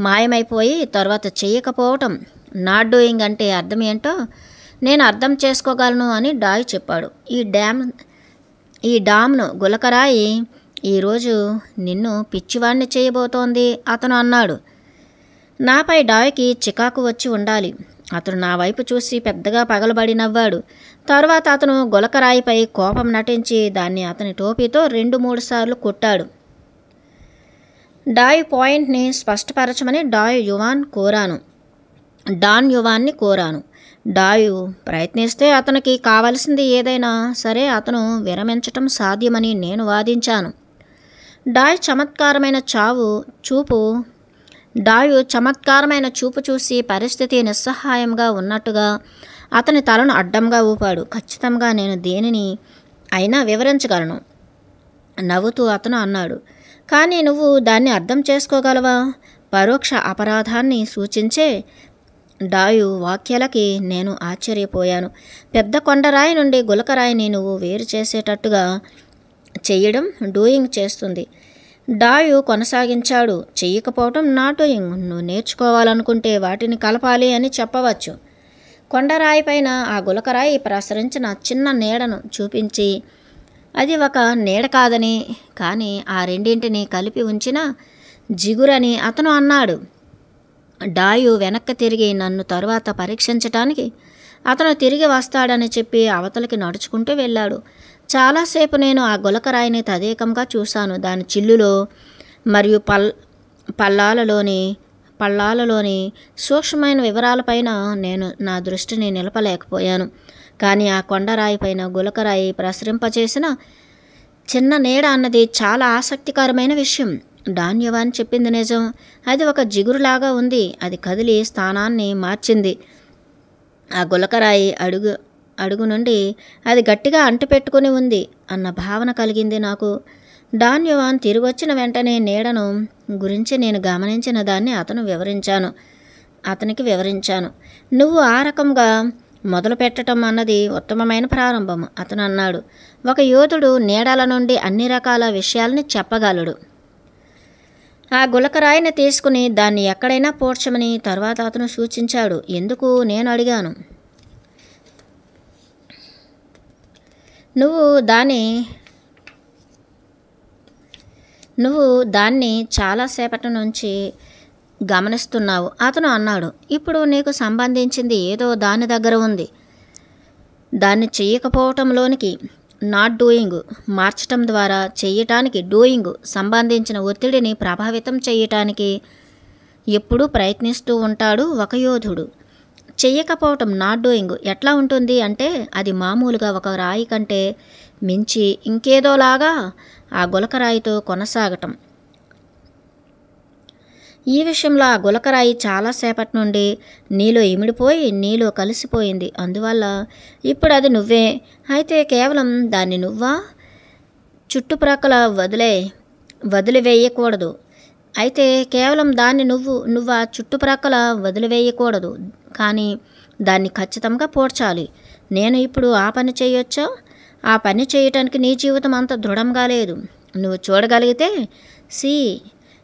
మాయమైపోయి తర్వాత చేయకపోవటం నాట్ డూయింగ్ అంటే అర్థం ఏంటో నేను అర్థం చేసుకోగలను అని డాయు చెప్పాడు. ఈ డామ్ను గులకరాయి ఈరోజు నిన్ను పిచ్చివాణ్ణి చేయబోతోంది, అతను అన్నాడు. నాపై డాయుకి చికాకు వచ్చి ఉండాలి. అతను నా వైపు చూసి పెద్దగా పగలబడి నవ్వాడు. తర్వాత అతను గులకరాయిపై కోపం నటించి దాన్ని అతని టోపీతో 2-3 సార్లు కొట్టాడు. డాయు పాయింట్ని స్పష్టపరచమని డాన్ యువాన్ని కోరాను. డాయు ప్రయత్నిస్తే అతనికి కావలసింది ఏదైనా సరే అతను విరమించటం సాధ్యమని నేను వాదించాను. డాయు చమత్కారమైన చూపు చూసి పరిస్థితి నిస్సహాయంగా ఉన్నట్టుగా అతని తలను అడ్డంగా ఊపాడు. ఖచ్చితంగా నేను దేనిని అయినా వివరించగలను, నవ్వుతూ అతను అన్నాడు. కానీ నువ్వు దాన్ని అర్థం చేసుకోగలవా? పరోక్ష అపరాధాన్ని సూచించే డాయు వాక్యాలకి నేను ఆశ్చర్యపోయాను. పెద్ద కొండరాయి నుండి గులకరాయిని నువ్వు వేరు చేసేటట్టుగా చెయ్యడం డూయింగ్ చేస్తుంది. డాయు కొనసాగించాడు. చెయ్యకపోవటం నాట్ డూయింగ్. నువ్వు నేర్చుకోవాలనుకుంటే వాటిని కలపాలి అని చెప్పవచ్చు. కొండరాయి పైన ఆ గులకరాయి ప్రసరించిన చిన్న నీడను చూపించి అది ఒక నీడ కాదని, కానీ ఆ రెండింటిని కలిపి ఉంచిన జిగురని అతను అన్నాడు. డాయు వెనక్కి తిరిగి నన్ను తరువాత పరీక్షించటానికి అతను తిరిగి వస్తాడని చెప్పి అవతలికి నడుచుకుంటూ వెళ్ళాడు. చాలాసేపు నేను ఆ గులకరాయిని తదేకంగా చూశాను. దాని చిల్లులో మరియు పల్లాలలోని సూక్ష్మమైన వివరాలపైన నేను నా దృష్టిని నిలపలేకపోయాను. కానీ ఆ కొండరాయి పైన గులకరాయి ప్రసరింపచేసిన చిన్న నీడ అన్నది చాలా ఆసక్తికరమైన విషయం. డాన్ యువాన్ చెప్పింది నిజం. అది ఒక జిగురులాగా ఉంది. అది కదిలి స్థానాన్ని మార్చింది. ఆ గులకరాయి అడుగు నుండి అది గట్టిగా అంటిపెట్టుకుని ఉంది అన్న భావన కలిగింది నాకు. డాన్ యువాన్ తిరిగొచ్చిన వెంటనే నీడను గురించి నేను గమనించిన దాన్ని అతనికి వివరించాను. నువ్వు ఆ రకంగా మొదలు పెట్టడం అన్నది ఉత్తమమైన ప్రారంభం, అతను అన్నాడు. ఒక యోధుడు నీడల నుండి అన్ని రకాల విషయాల్ని చెప్పగలడు. ఆ గులకరాయిని తీసుకుని దాన్ని ఎక్కడైనా పోడ్చమని తర్వాత అతను సూచించాడు. ఎందుకు? నేను అడిగాను. నువ్వు దాన్ని చాలాసేపటి నుంచి గమనిస్తున్నావు. అతను అన్నాడు, ఇప్పుడు నీకు సంబంధించింది ఏదో దాని దగ్గర ఉంది. దాన్ని చెయ్యకపోవటంలోనికి నాట్ డూయింగ్ మార్చటం ద్వారా చెయ్యటానికి డూయింగ్ సంబంధించిన ఒత్తిడిని ప్రభావితం చేయటానికి ఎప్పుడూ ప్రయత్నిస్తూ ఉంటాడు ఒక యోధుడు. చెయ్యకపోవటం నాట్ డూయింగ్ ఎట్లా ఉంటుంది అంటే అది మామూలుగా ఒక రాయి కంటే మించి ఇంకేదోలాగా ఆ గులకరాయితో కొనసాగటం. ఈ విషయంలో ఆ గులకరాయి చాలాసేపటి నుండి నీలో ఇమిడిపోయి నీలో కలిసిపోయింది. అందువల్ల ఇప్పుడు అది నువ్వే. అయితే కేవలం దాన్ని నువ్వా చుట్టుప్రక్కల వదిలివేయకూడదు. అయితే కేవలం దాన్ని నువ్వు ఆ చుట్టుప్రక్కల వదిలివేయకూడదు, కానీ దాన్ని ఖచ్చితంగా పోడ్చాలి. నేను ఇప్పుడు ఆ పని చేయొచ్చా? ఆ పని చేయటానికి నీ జీవితం అంత దృఢంగా లేదు. నువ్వు చూడగలిగితే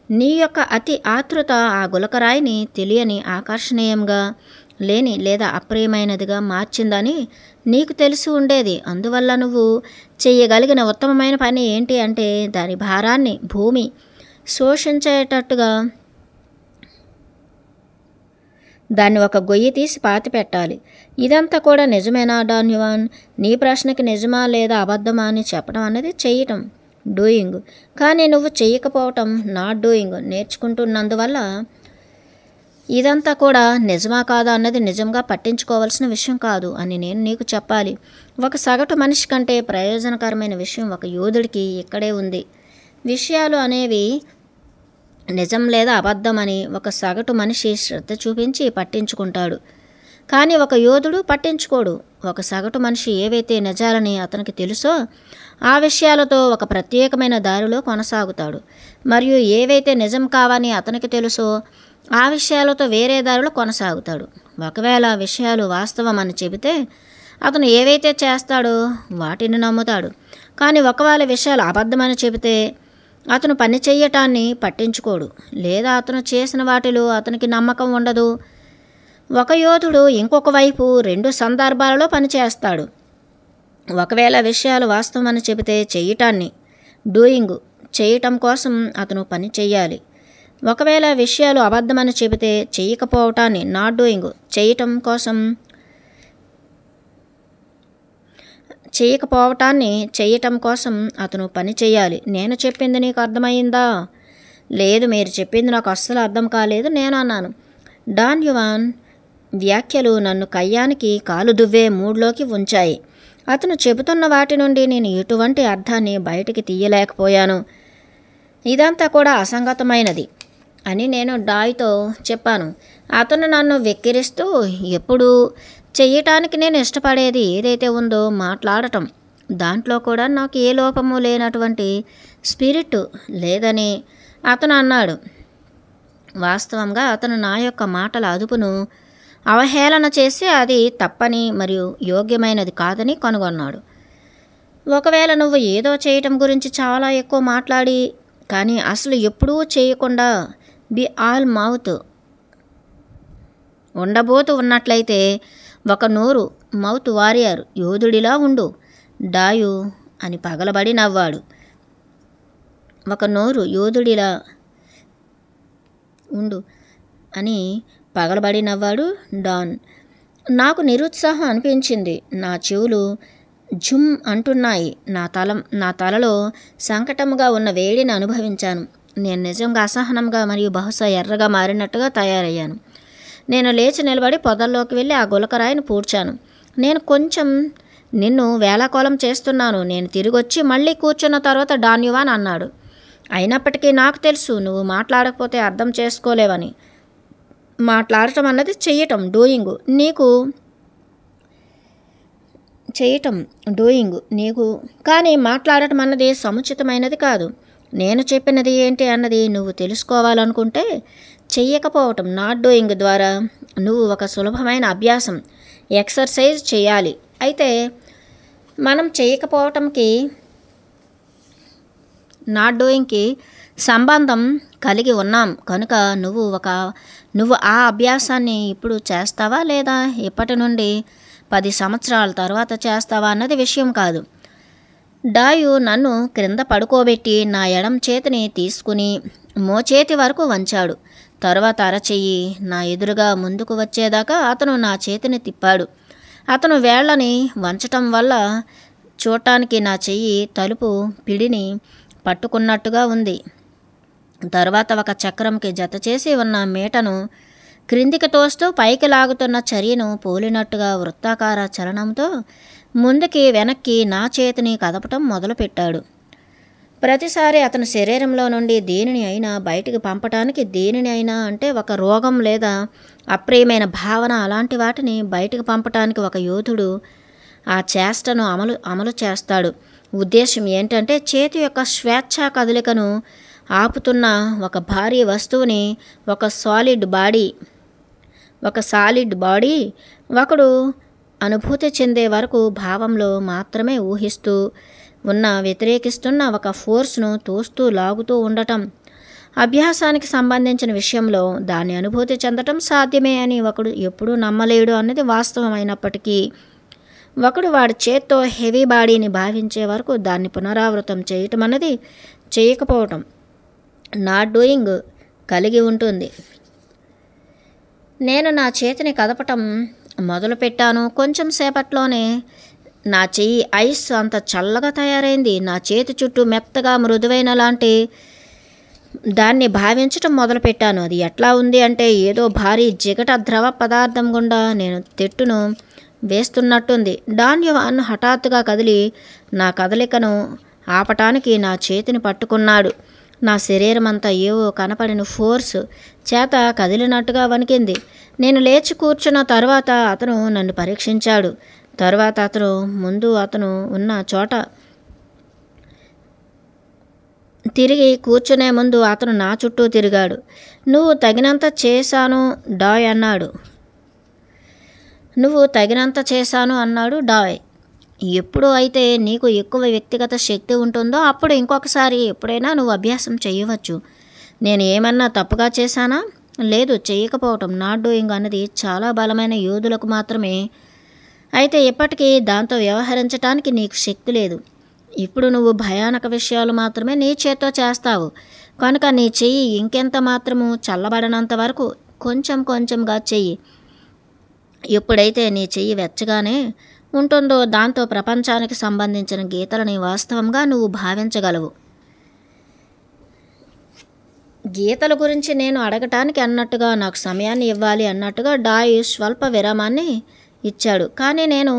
నీ యొక్క అతి ఆతృత ఆ గులకరాయిని తెలియని ఆకర్షణీయంగా లేని లేదా అప్రియమైనదిగా మార్చిందని నీకు తెలిసి ఉండేది. అందువల్ల నువ్వు చెయ్యగలిగిన ఉత్తమమైన పని ఏంటి అంటే దాని భారాన్ని భూమి శోషించేటట్టుగా దాన్ని ఒక గొయ్యి తీసి పాతిపెట్టాలి. ఇదంతా కూడా నిజమేనా డాన్ యువాన్? నీ ప్రశ్నకి నిజమా లేదా అబద్ధమా అని చెప్పడం అనేది చేయటం డూయింగ్, కానీ నువ్వు చేయకపోవటం నాట్ డూయింగ్. నేర్చుకుంటున్నందువల్ల ఇదంతా కూడా నిజమా కాదా అన్నది నిజంగా పట్టించుకోవాల్సిన విషయం కాదు అని నేను నీకు చెప్పాలి. ఒక సగటు మనిషి కంటే ప్రయోజనకరమైన విషయం ఒక యోధుడికి ఇక్కడే ఉంది. విషయాలు అనేవి నిజం లేదా అబద్ధం అని ఒక సగటు మనిషి శ్రద్ధ చూపించి పట్టించుకుంటాడు, కానీ ఒక యోధుడు పట్టించుకోడు. ఒక సగటు మనిషి ఏవైతే నిజాలని అతనికి తెలుసో ఆ విషయాలతో ఒక ప్రత్యేకమైన దారిలో కొనసాగుతాడు, మరియు ఏవైతే నిజం కావని అతనికి తెలుసో ఆ విషయాలతో వేరే దారిలో కొనసాగుతాడు. ఒకవేళ విషయాలు వాస్తవం అని చెబితే అతను ఏవైతే చేస్తాడో వాటిని నమ్ముతాడు, కానీ ఒకవేళ విషయాలు అబద్ధమని చెబితే అతను పని చెయ్యటాన్ని పట్టించుకోడు, లేదా అతను చేసిన వాటిలో అతనికి నమ్మకం ఉండదు. ఒక యోధుడు ఇంకొక వైపు రెండు సందర్భాలలో పనిచేస్తాడు. ఒకవేళ విషయాలు వాస్తవమని చెబితే చెయ్యటాన్ని డూయింగ్ చేయటం కోసం అతను పని చెయ్యాలి. ఒకవేళ విషయాలు అబద్ధమని చెబితే చెయ్యకపోవటాన్ని నాట్ డూయింగ్ చేయటం కోసం అతను పని చేయాలి. నేను చెప్పింది నీకు అర్థమైందా? లేదు, మీరు చెప్పింది నాకు అస్సలు అర్థం కాలేదు నేను అన్నాను. డాన్ యువాన్ వ్యాఖ్యలు నన్ను కయ్యానికి కాలు దువ్వే మూడ్లోకి ఉంచాయి. అతను చెబుతున్న వాటి నుండి నేను ఎటువంటి అర్థాన్ని బయటికి తీయలేకపోయాను. ఇదంతా కూడా అసంగతమైనది అని నేను డాయ్తో చెప్పాను. అతను నన్ను వెక్కిరిస్తూ ఎప్పుడూ చెయ్యటానికి నేను ఇష్టపడేది ఏదైతే ఉందో మాట్లాడటం, దాంట్లో కూడా నాకు ఏ లోపము లేనటువంటి స్పిరిట్ లేదని అతను అన్నాడు. వాస్తవంగా అతను నా యొక్క మాటల అదుపును అవహేళన చేసి అది తప్పని మరియు యోగ్యమైనది కాదని కనుగొన్నాడు. ఒకవేళ నువ్వు ఏదో చేయటం గురించి చాలా ఎక్కువ మాట్లాడి కానీ అసలు ఎప్పుడూ చేయకుండా బి ఆల్ మౌత్ ఉండబోతూ ఉన్నట్లయితే ఒక నోరు మౌత్ వారియర్ యోధుడిలా ఉండు డాయు అని పగలబడి నవ్వాడు. ఒక నోరు యోధుడిలా ఉండు అని పగలబడి నవ్వాడు డాన్. నాకు నిరుత్సాహం అనిపించింది. నా చెవులు జుమ్ అంటున్నాయి. నా తలలో సంకటముగా ఉన్న వేడిని అనుభవించాను. నేను నిజంగా అసహనంగా మరియు బహుశా ఎర్రగా మారినట్టుగా తయారయ్యాను. నేను లేచి నిలబడి పొదల్లోకి వెళ్ళి ఆ గులకరాయిని పూడ్చాను. నేను కొంచెం నిన్ను వేళాకోళం చేస్తున్నాను. నేను తిరిగొచ్చి మళ్ళీ కూర్చున్న తర్వాత డాన్ యువాన్ అన్నాడు, అయినప్పటికీ నాకు తెలుసు నువ్వు మాట్లాడకపోతే అర్థం చేసుకోలేవని. మాట్లాడటం అన్నది చెయ్యటం డూయింగ్ నీకు కానీ మాట్లాడటం అన్నది సముచితమైనది కాదు. నేను చెప్పినది ఏంటి అన్నది నువ్వు తెలుసుకోవాలనుకుంటే చెయ్యకపోవటం నాట్ డూయింగ్ ద్వారా నువ్వు ఒక సులభమైన అభ్యాసం ఎక్సర్సైజ్ చేయాలి. అయితే మనం చేయకపోవటంకి నాట్ డూయింగ్కి సంబంధం కలిగి ఉన్నాం కనుక నువ్వు ఆ అభ్యాసాన్ని ఇప్పుడు చేస్తావా లేదా ఇప్పటి నుండి 10 సంవత్సరాల తర్వాత చేస్తావా అన్నది విషయం కాదు. డాయు నన్ను క్రింద పడుకోబెట్టి నా ఎడం చేతిని తీసుకుని మోచేతి వరకు వంచాడు. తరువాత అరచెయ్యి నా ఎదురుగా ముందుకు వచ్చేదాకా అతను నా చేతిని తిప్పాడు. అతను వేళ్ళని వంచటం వల్ల చూడటానికి నా చెయ్యి తలుపు పిడిని పట్టుకున్నట్టుగా ఉంది. తరువాత ఒక చక్రంకి జత చేసి ఉన్న మీటను క్రిందికి తోస్తూ పైకి లాగుతున్న చర్యను పోలినట్టుగా వృత్తాకార చలనంతో ముందుకి వెనక్కి నా చేతిని కదపటం మొదలుపెట్టాడు. ప్రతిసారి అతని శరీరంలో నుండి దేనిని అయినా బయటికి పంపటానికి, దేనిని అయినా అంటే ఒక రోగం లేదా అప్రియమైన భావన అలాంటి వాటిని బయటికి పంపటానికి ఒక యోధుడు ఆ చేష్టను అమలు చేస్తాడు. ఉద్దేశం ఏంటంటే చేతి యొక్క స్వేచ్ఛా కదలికను ఆపుతున్న ఒక భారీ వస్తువుని ఒక సాలిడ్ బాడీ ఒకడు అనుభూతి చెందే వరకు భావంలో మాత్రమే ఊహిస్తూ వ్యతిరేకిస్తున్న ఒక ఫోర్స్ను తోస్తూ లాగుతూ ఉండటం. అభ్యాసానికి సంబంధించిన విషయంలో దాన్ని అనుభూతి చెందటం సాధ్యమే అని ఒకడు ఎప్పుడూ నమ్మలేడు అన్నది వాస్తవమైనప్పటికీ ఒకడు వాడి చేత్తో హెవీ బాడీని భావించే వరకు దాన్ని పునరావృతం చేయటం అన్నది చేయకపోవటం, నాట్ డూయింగ్ కలిగి ఉంటుంది. నేను నా చేతిని కదపటం మొదలుపెట్టాను. కొంచెం సేపట్లోనే నా చెయ్యి ఐస్ అంత చల్లగా తయారైంది. నా చేతి చుట్టూ మెత్తగా మృదువైన లాంటి దాన్ని భావించటం మొదలుపెట్టాను. అది ఎట్లా ఉంది అంటే ఏదో భారీ జిగట ద్రవ పదార్థం గుండా నేను తెట్టును వేస్తున్నట్టుంది. డాన్ యువాన్ హఠాత్తుగా కదిలి నా కదలికను ఆపటానికి నా చేతిని పట్టుకున్నాడు. నా శరీరం అంతా ఏవో కనపడిన ఫోర్స్ చేత కదిలినట్టుగా వణికింది. నేను లేచి కూర్చున్న తర్వాత అతను నన్ను పరీక్షించాడు. తర్వాత అతను ఉన్న చోట తిరిగి కూర్చునే ముందు అతను నా చుట్టూ తిరిగాడు. నువ్వు తగినంత చేశాను డాయ్ అన్నాడు. డాయ్. ఎప్పుడు అయితే నీకు ఎక్కువ వ్యక్తిగత శక్తి ఉంటుందో అప్పుడు ఇంకొకసారి ఎప్పుడైనా నువ్వు అభ్యాసం చేయవచ్చు. నేను ఏమన్నా తప్పుగా చేశానా? లేదు, చేయకపోవటం, నాట్ డూయింగ్ అన్నది చాలా బలమైన యోధులకు మాత్రమే. అయితే ఇప్పటికీ దాంతో వ్యవహరించటానికి నీకు శక్తి లేదు. ఇప్పుడు నువ్వు భయానక విషయాలు మాత్రమే నీ చేత్తో చేస్తావు కనుక నీ చెయ్యి ఇంకెంత మాత్రము చల్లబడనంత వరకు కొంచెంగా చెయ్యి. ఎప్పుడైతే నీ చెయ్యి వెచ్చగానే ఉంటుందో దాంతో ప్రపంచానికి సంబంధించిన గీతలని వాస్తవంగా నువ్వు భావించగలవు. గీతల గురించి నేను అడగటానికి అన్నట్టుగా నాకు సమయాన్ని ఇవ్వాలి అన్నట్టుగా డాయ్ స్వల్ప విరామాన్ని ఇచ్చాడు. కానీ నేను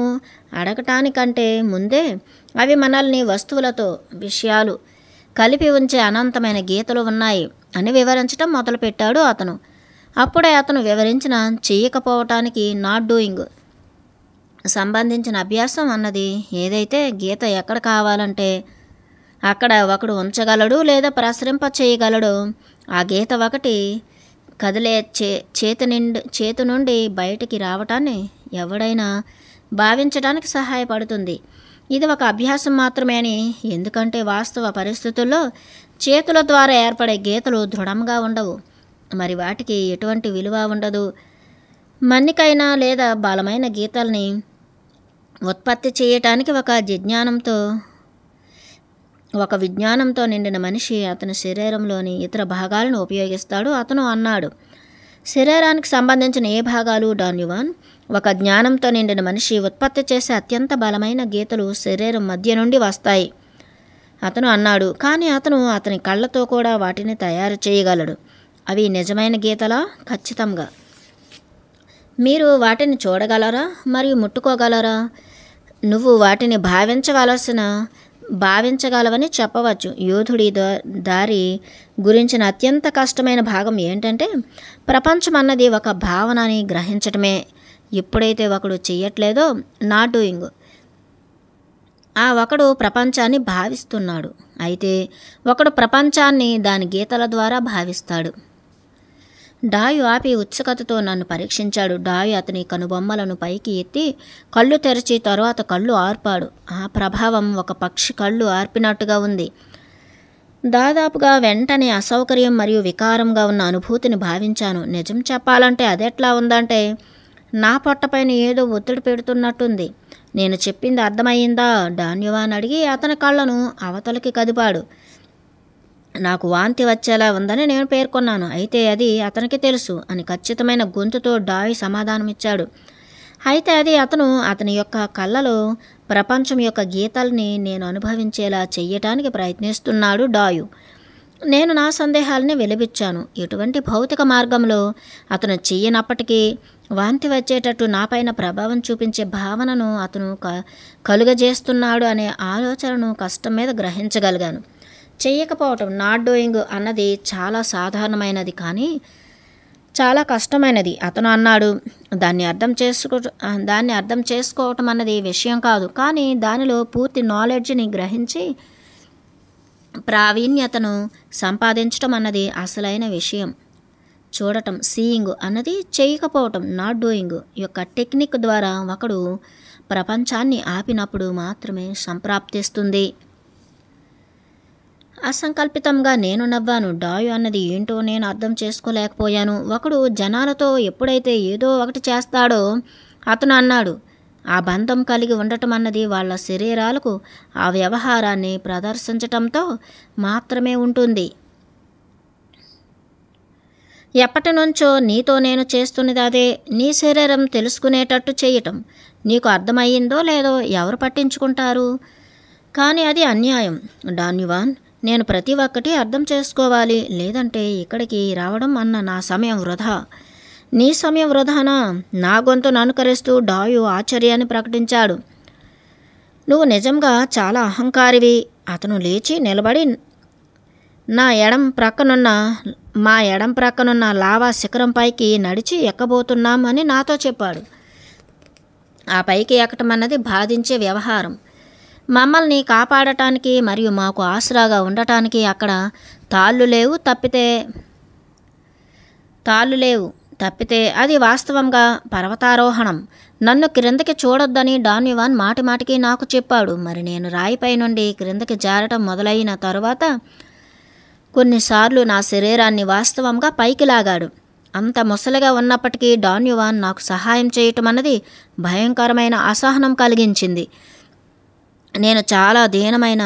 అడగటానికంటే ముందే అవి మనల్ని వస్తువులతో విషయాలు కలిపి ఉంచే అనంతమైన గీతలు ఉన్నాయి అని వివరించడం మొదలుపెట్టాడు అతను. అప్పుడే అతను వివరించిన చేయకపోవటానికి నాట్ డూయింగ్ సంబంధించిన అభ్యాసం అన్నది ఏదైతే గీత ఎక్కడ కావాలంటే అక్కడ ఒకడు ఉంచగలడు లేదా ప్రసరింప చేయగలడు. ఆ గీత ఒకటి కదిలే చేతి నుండి బయటికి రావటాన్ని ఎవడైనా భావించడానికి సహాయపడుతుంది. ఇది ఒక అభ్యాసం మాత్రమే అని, ఎందుకంటే వాస్తవ పరిస్థితుల్లో చేతుల ద్వారా ఏర్పడే గీతలు దృఢంగా ఉండవు, మరి వాటికి ఎటువంటి విలువ ఉండదు. మన్నికైనా లేదా బలమైన గీతల్ని ఉత్పత్తి చేయటానికి ఒక విజ్ఞానంతో నిండిన మనిషి అతని శరీరంలోని ఇతర భాగాలను ఉపయోగిస్తాడు. అతను అన్నాడు, శరీరానికి సంబంధించిన ఏ భాగాలు డాన్ యువాన్? ఒక జ్ఞానంతో నిండిన మనిషి ఉత్పత్తి చేసే అత్యంత బలమైన గీతలు శరీరం మధ్య నుండి వస్తాయి అతను అన్నాడు. కానీ అతని కళ్ళతో కూడా వాటిని తయారు చేయగలడు. అవి నిజమైన గీతలా? ఖచ్చితంగా. మీరు వాటిని చూడగలరా మరియు ముట్టుకోగలరా? నువ్వు వాటిని భావించగలవని చెప్పవచ్చు. యోధుడి దారి గురించిన అత్యంత కష్టమైన భాగం ఏంటంటే ప్రపంచం అన్నది ఒక భావన అని గ్రహించటమే. ఎప్పుడైతే ఒకడు చెయ్యట్లేదో నాట్ డూయింగ్, ఒకడు ప్రపంచాన్ని భావిస్తున్నాడు. అయితే ఒకడు ప్రపంచాన్ని దాని గీతల ద్వారా భావిస్తాడు. డాయు ఆపి ఉత్సుకతతో నన్ను పరీక్షించాడు. డాయు అతని కనుబొమ్మలను పైకి ఎత్తి కళ్ళు తెరిచి తరువాత కళ్ళు ఆర్పాడు. ఆ ప్రభావం ఒక పక్షి కళ్ళు ఆర్పినట్టుగా ఉంది. దాదాపుగా వెంటనే అసౌకర్యం మరియు వికారంగా ఉన్న అనుభూతిని భావించాను. నిజం చెప్పాలంటే అదెట్లా ఉందంటే నా పొట్టపైన ఏదో ఒత్తిడి పెడుతున్నట్టుంది. నేను చెప్పింది అర్థమయ్యిందా? డాన్యువాన్ అడిగి అతని కళ్ళను అవతలికి కదిపాడు. నాకు వాంతి వచ్చేలా ఉందని నేను పేర్కొన్నాను. అయితే అది అతనికి తెలుసు అని ఖచ్చితమైన గొంతుతో డాయ్ సమాధానమిచ్చాడు. అయితే అది అతని యొక్క కళ్ళలో ప్రపంచం యొక్క గీతల్ని నేను అనుభవించేలా చెయ్యటానికి ప్రయత్నిస్తున్నాడు డాయు. నేను నా సందేహాలని వెలిబుచ్చాను. ఎటువంటి భౌతిక మార్గంలో అతను చెయ్యనప్పటికీ వాంతి వచ్చేటట్టు నాపైన ప్రభావం చూపించే భావనను అతను కలుగజేస్తున్నాడు అనే ఆలోచనను కష్టం మీద గ్రహించగలిగాను. చెయ్యకపోవటం, నాట్ డూయింగ్ అన్నది చాలా సాధారణమైనది కానీ చాలా కష్టమైనది అతను అన్నాడు. దాన్ని అర్థం చేసుకోవటం అన్నది విషయం కాదు, కానీ దానిలో పూర్తి నాలెడ్జ్ని గ్రహించి ప్రావీణ్యతను సంపాదించటం అన్నది అసలైన విషయం. చూడటం, సీయింగ్ అన్నది చేయకపోవటం, నాట్ డూయింగ్ యొక్క టెక్నిక్ ద్వారా ఒకడు ప్రపంచాన్ని ఆపినప్పుడు మాత్రమే సంప్రాప్తిస్తుంది. అసంకల్పితంగా నేను నవ్వాను. డాయు అన్నది ఏంటో నేను అర్థం చేసుకోలేకపోయాను. ఒకడు జనాలతో ఎప్పుడైతే ఏదో ఒకటి చేస్తాడో అతను అన్నాడు, ఆ బంధం కలిగి ఉండటం అన్నది వాళ్ళ శరీరాలకు ఆ వ్యవహారాన్ని ప్రదర్శించటంతో మాత్రమే ఉంటుంది. ఎప్పటి నుంచో నీతో నేను చేస్తున్నది అదే. నీ శరీరం తెలుసుకునేటట్టు చేయటం. నీకు అర్థమయ్యిందో లేదో ఎవరు పట్టించుకుంటారు? కానీ అది అన్యాయం డాన్యువాన్. నేను ప్రతి ఒక్కటి అర్థం చేసుకోవాలి, లేదంటే ఇక్కడికి రావడం అన్న నా సమయం వృధా. నీ సమయం వృధానా? నా గొంతును అనుకరిస్తూ డాయు ఆశ్చర్యాన్ని ప్రకటించాడు. నువ్వు నిజంగా చాలా అహంకారివి. అతను లేచి నిలబడి మా ఎడం ప్రక్కనున్న లావా శిఖరంపైకి నడిచి ఎక్కబోతున్నాం అని నాతో చెప్పాడు. ఆ పైకి ఎక్కటం అన్నది బాధించే వ్యవహారం. మమ్మల్ని కాపాడటానికి మరియు మాకు ఆసరాగా ఉండటానికి అక్కడ తాళ్ళు లేవు తప్పితే అది వాస్తవంగా పర్వతారోహణం. నన్ను క్రిందకి చూడొద్దని డాన్యువాన్ మాటిమాటికి నాకు చెప్పాడు. మరి నేను రాయిపై నుండి క్రిందకి జారటం మొదలైన తరువాత కొన్నిసార్లు నా శరీరాన్ని వాస్తవంగా పైకి లాగాడు. అంత ముసలిగా ఉన్నప్పటికీ డాన్యువాన్ నాకు సహాయం చేయటం అన్నది భయంకరమైన అసహనం కలిగించింది. నేను చాలా దీనమైన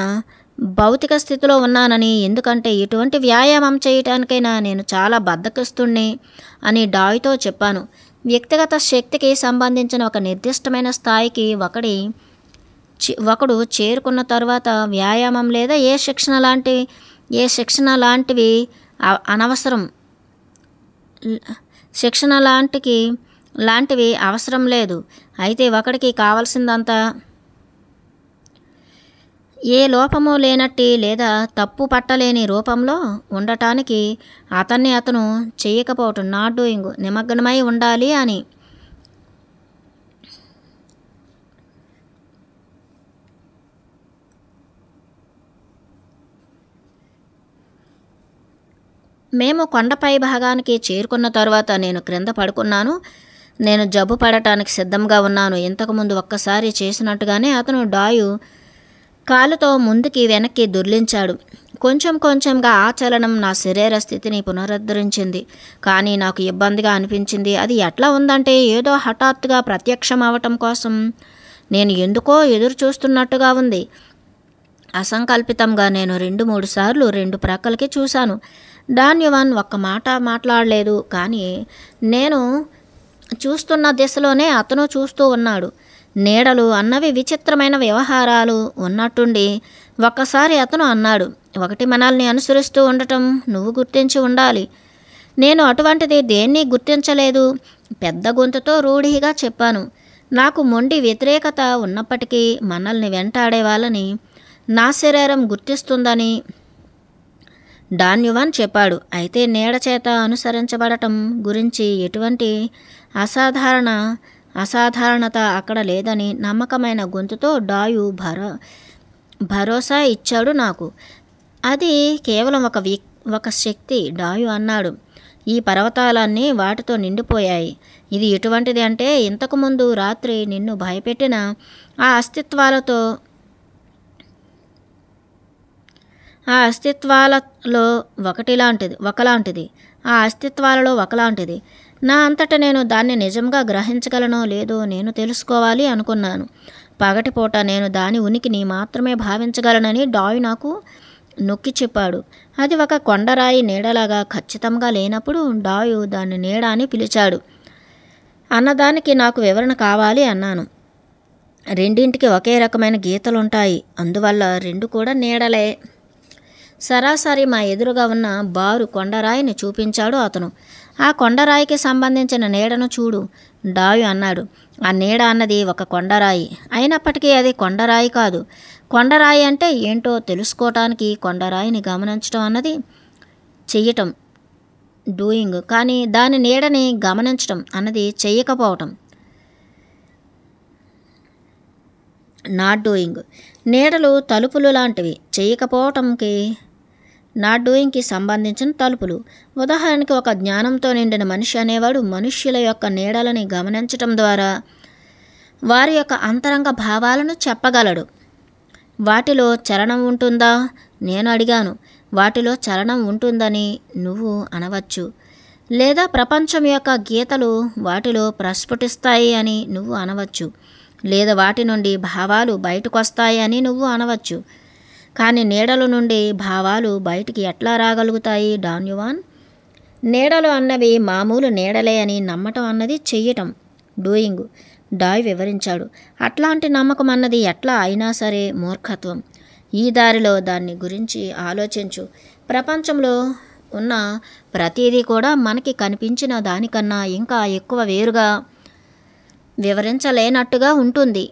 భౌతిక స్థితిలో ఉన్నానని, ఎందుకంటే ఇటువంటి వ్యాయామం చేయటానికైనా నేను చాలా బద్ధకిస్తుణ్ణి అని డాయ్తో చెప్పాను. వ్యక్తిగత శక్తికి సంబంధించిన ఒక నిర్దిష్టమైన స్థాయికి ఒకడు చేరుకున్న తర్వాత వ్యాయామం లేదా ఏ శిక్షణ లాంటివి అవసరం లేదు. అయితే ఒకడికి కావాల్సిందంతా ఏ లోపము లేనట్టి లేదా తప్పు పట్టలేని రూపంలో ఉండటానికి అతను చేయకపోవటం, నాట్ డూయింగ్, నిమగ్నమై ఉండాలి అని. మేము కొండపై భాగానికి చేరుకున్న తర్వాత నేను క్రింద పడుకున్నాను. నేను జబ్బు పడటానికి సిద్ధంగా ఉన్నాను. ఇంతకుముందు ఒక్కసారి చేసినట్టుగానే అతను డాయు కాలుతో ముందుకి వెనక్కి దొర్లించాడు. కొంచెం కొంచెంగా ఆ చలనం నా శరీర స్థితిని పునరుద్ధరించింది. కానీ నాకు ఇబ్బందిగా అనిపించింది. అది ఎట్లా ఉందంటే ఏదో హఠాత్తుగా ప్రత్యక్షం అవటం కోసం నేను ఎందుకో ఎదురు చూస్తున్నట్టుగా ఉంది. అసంకల్పితంగా నేను 2-3 సార్లు 2 ప్రక్కలకి చూశాను. డాన్యువాన్ ఒక్క మాట మాట్లాడలేదు. కానీ నేను చూస్తున్న దిశలోనే అతను చూస్తూ ఉన్నాడు. నీడలు అన్నవి విచిత్రమైన వ్యవహారాలు ఉన్నట్టుండి ఒక్కసారి అతను అన్నాడు, ఒకటి మనల్ని అనుసరిస్తూ ఉండటం నువ్వు గుర్తించి ఉండాలి. నేను అటువంటిది దేన్ని గుర్తించలేదు. పెద్ద గొంతుతో రూఢిగా చెప్పాను. నాకు మొండి వ్యతిరేకత ఉన్నప్పటికీ మనల్ని వెంటాడే వాళ్ళని నా శరీరం గుర్తిస్తుందని డాన్యువాన్ చెప్పాడు. అయితే నీడ చేత అనుసరించబడటం గురించి ఎటువంటి అసాధారణత అక్కడ లేదని నమ్మకమైన గొంతుతో డాయు భరోసా ఇచ్చాడు నాకు. అది కేవలం ఒక శక్తి డాయు అన్నాడు. ఈ పర్వతాలన్నీ వాటితో నిండిపోయాయి. ఇది ఎటువంటిది అంటే ఇంతకుముందు రాత్రి నిన్ను భయపెట్టిన ఆ అస్తిత్వాలలో ఒకలాంటిది. నా అంతట నేను దాన్ని నిజంగా గ్రహించగలనో లేదో నేను తెలుసుకోవాలి అనుకున్నాను. పగటిపూట నేను దాని ఉనికిని మాత్రమే భావించగలనని డాయ్ నాకు నొక్కి చెప్పాడు. అది ఒక కొండరాయి నీడలాగా ఖచ్చితంగా లేనప్పుడు డాయు దాన్ని నీడ అని పిలిచాడు. అన్నదానికి నాకు వివరణ కావాలి అన్నాను. రెండింటికి ఒకే రకమైన గీతలుంటాయి, అందువల్ల రెండు కూడా నీడలే. సరాసరి మా ఎదురుగా ఉన్న బారు కొండరాయిని చూపించాడు అతను. ఆ కొండరాయికి సంబంధించిన నీడను చూడు, డాయు అన్నాడు. ఆ నీడ అన్నది ఒక కొండరాయి, అయినప్పటికీ అది కొండరాయి కాదు. కొండరాయి అంటే ఏంటో తెలుసుకోవటానికి కొండరాయిని గమనించడం అన్నది చెయ్యటం, డూయింగ్. కానీ దాని నీడని గమనించటం అన్నది చెయ్యకపోవటం, నాట్ డూయింగ్. నీడలు తలుపులు లాంటివి, చెయ్యకపోవటంకి నాట్ డూయింగ్కి సంబంధించిన తలుపులు. ఉదాహరణకి ఒక జ్ఞానంతో నిండిన మనిషి అనేవాడు మనుష్యుల యొక్క నీడలని గమనించటం ద్వారా వారి యొక్క అంతరంగ భావాలను చెప్పగలడు. వాటిలో చలనం ఉంటుందా? నేను అడిగాను. వాటిలో చలనం ఉంటుందని నువ్వు అనవచ్చు, లేదా ప్రపంచం యొక్క గీతలు వాటిలో ప్రస్ఫుటిస్తాయి అని నువ్వు అనవచ్చు, లేదా వాటి నుండి భావాలు బయటకు వస్తాయి అని నువ్వు అనవచ్చు. కానీ నీడల నుండి భావాలు బయటికి ఎట్లా రాగలుగుతాయి డాన్యువాన్? నీడలు అన్నవి మామూలు నీడలే అని నమ్మటం అన్నది చెయ్యటం, డూయింగ్, డాయ్ వివరించాడు. అట్లాంటి నమ్మకం అన్నది ఎట్లా అయినా సరే మూర్ఖత్వం. ఈ దారిలో దాన్ని గురించి ఆలోచించు. ప్రపంచంలో ఉన్న ప్రతిదీ కూడా మనకి కనిపించిన దానికన్నా ఇంకా ఎక్కువ వేరుగా వివరించలేనట్టుగా ఉంటుంది.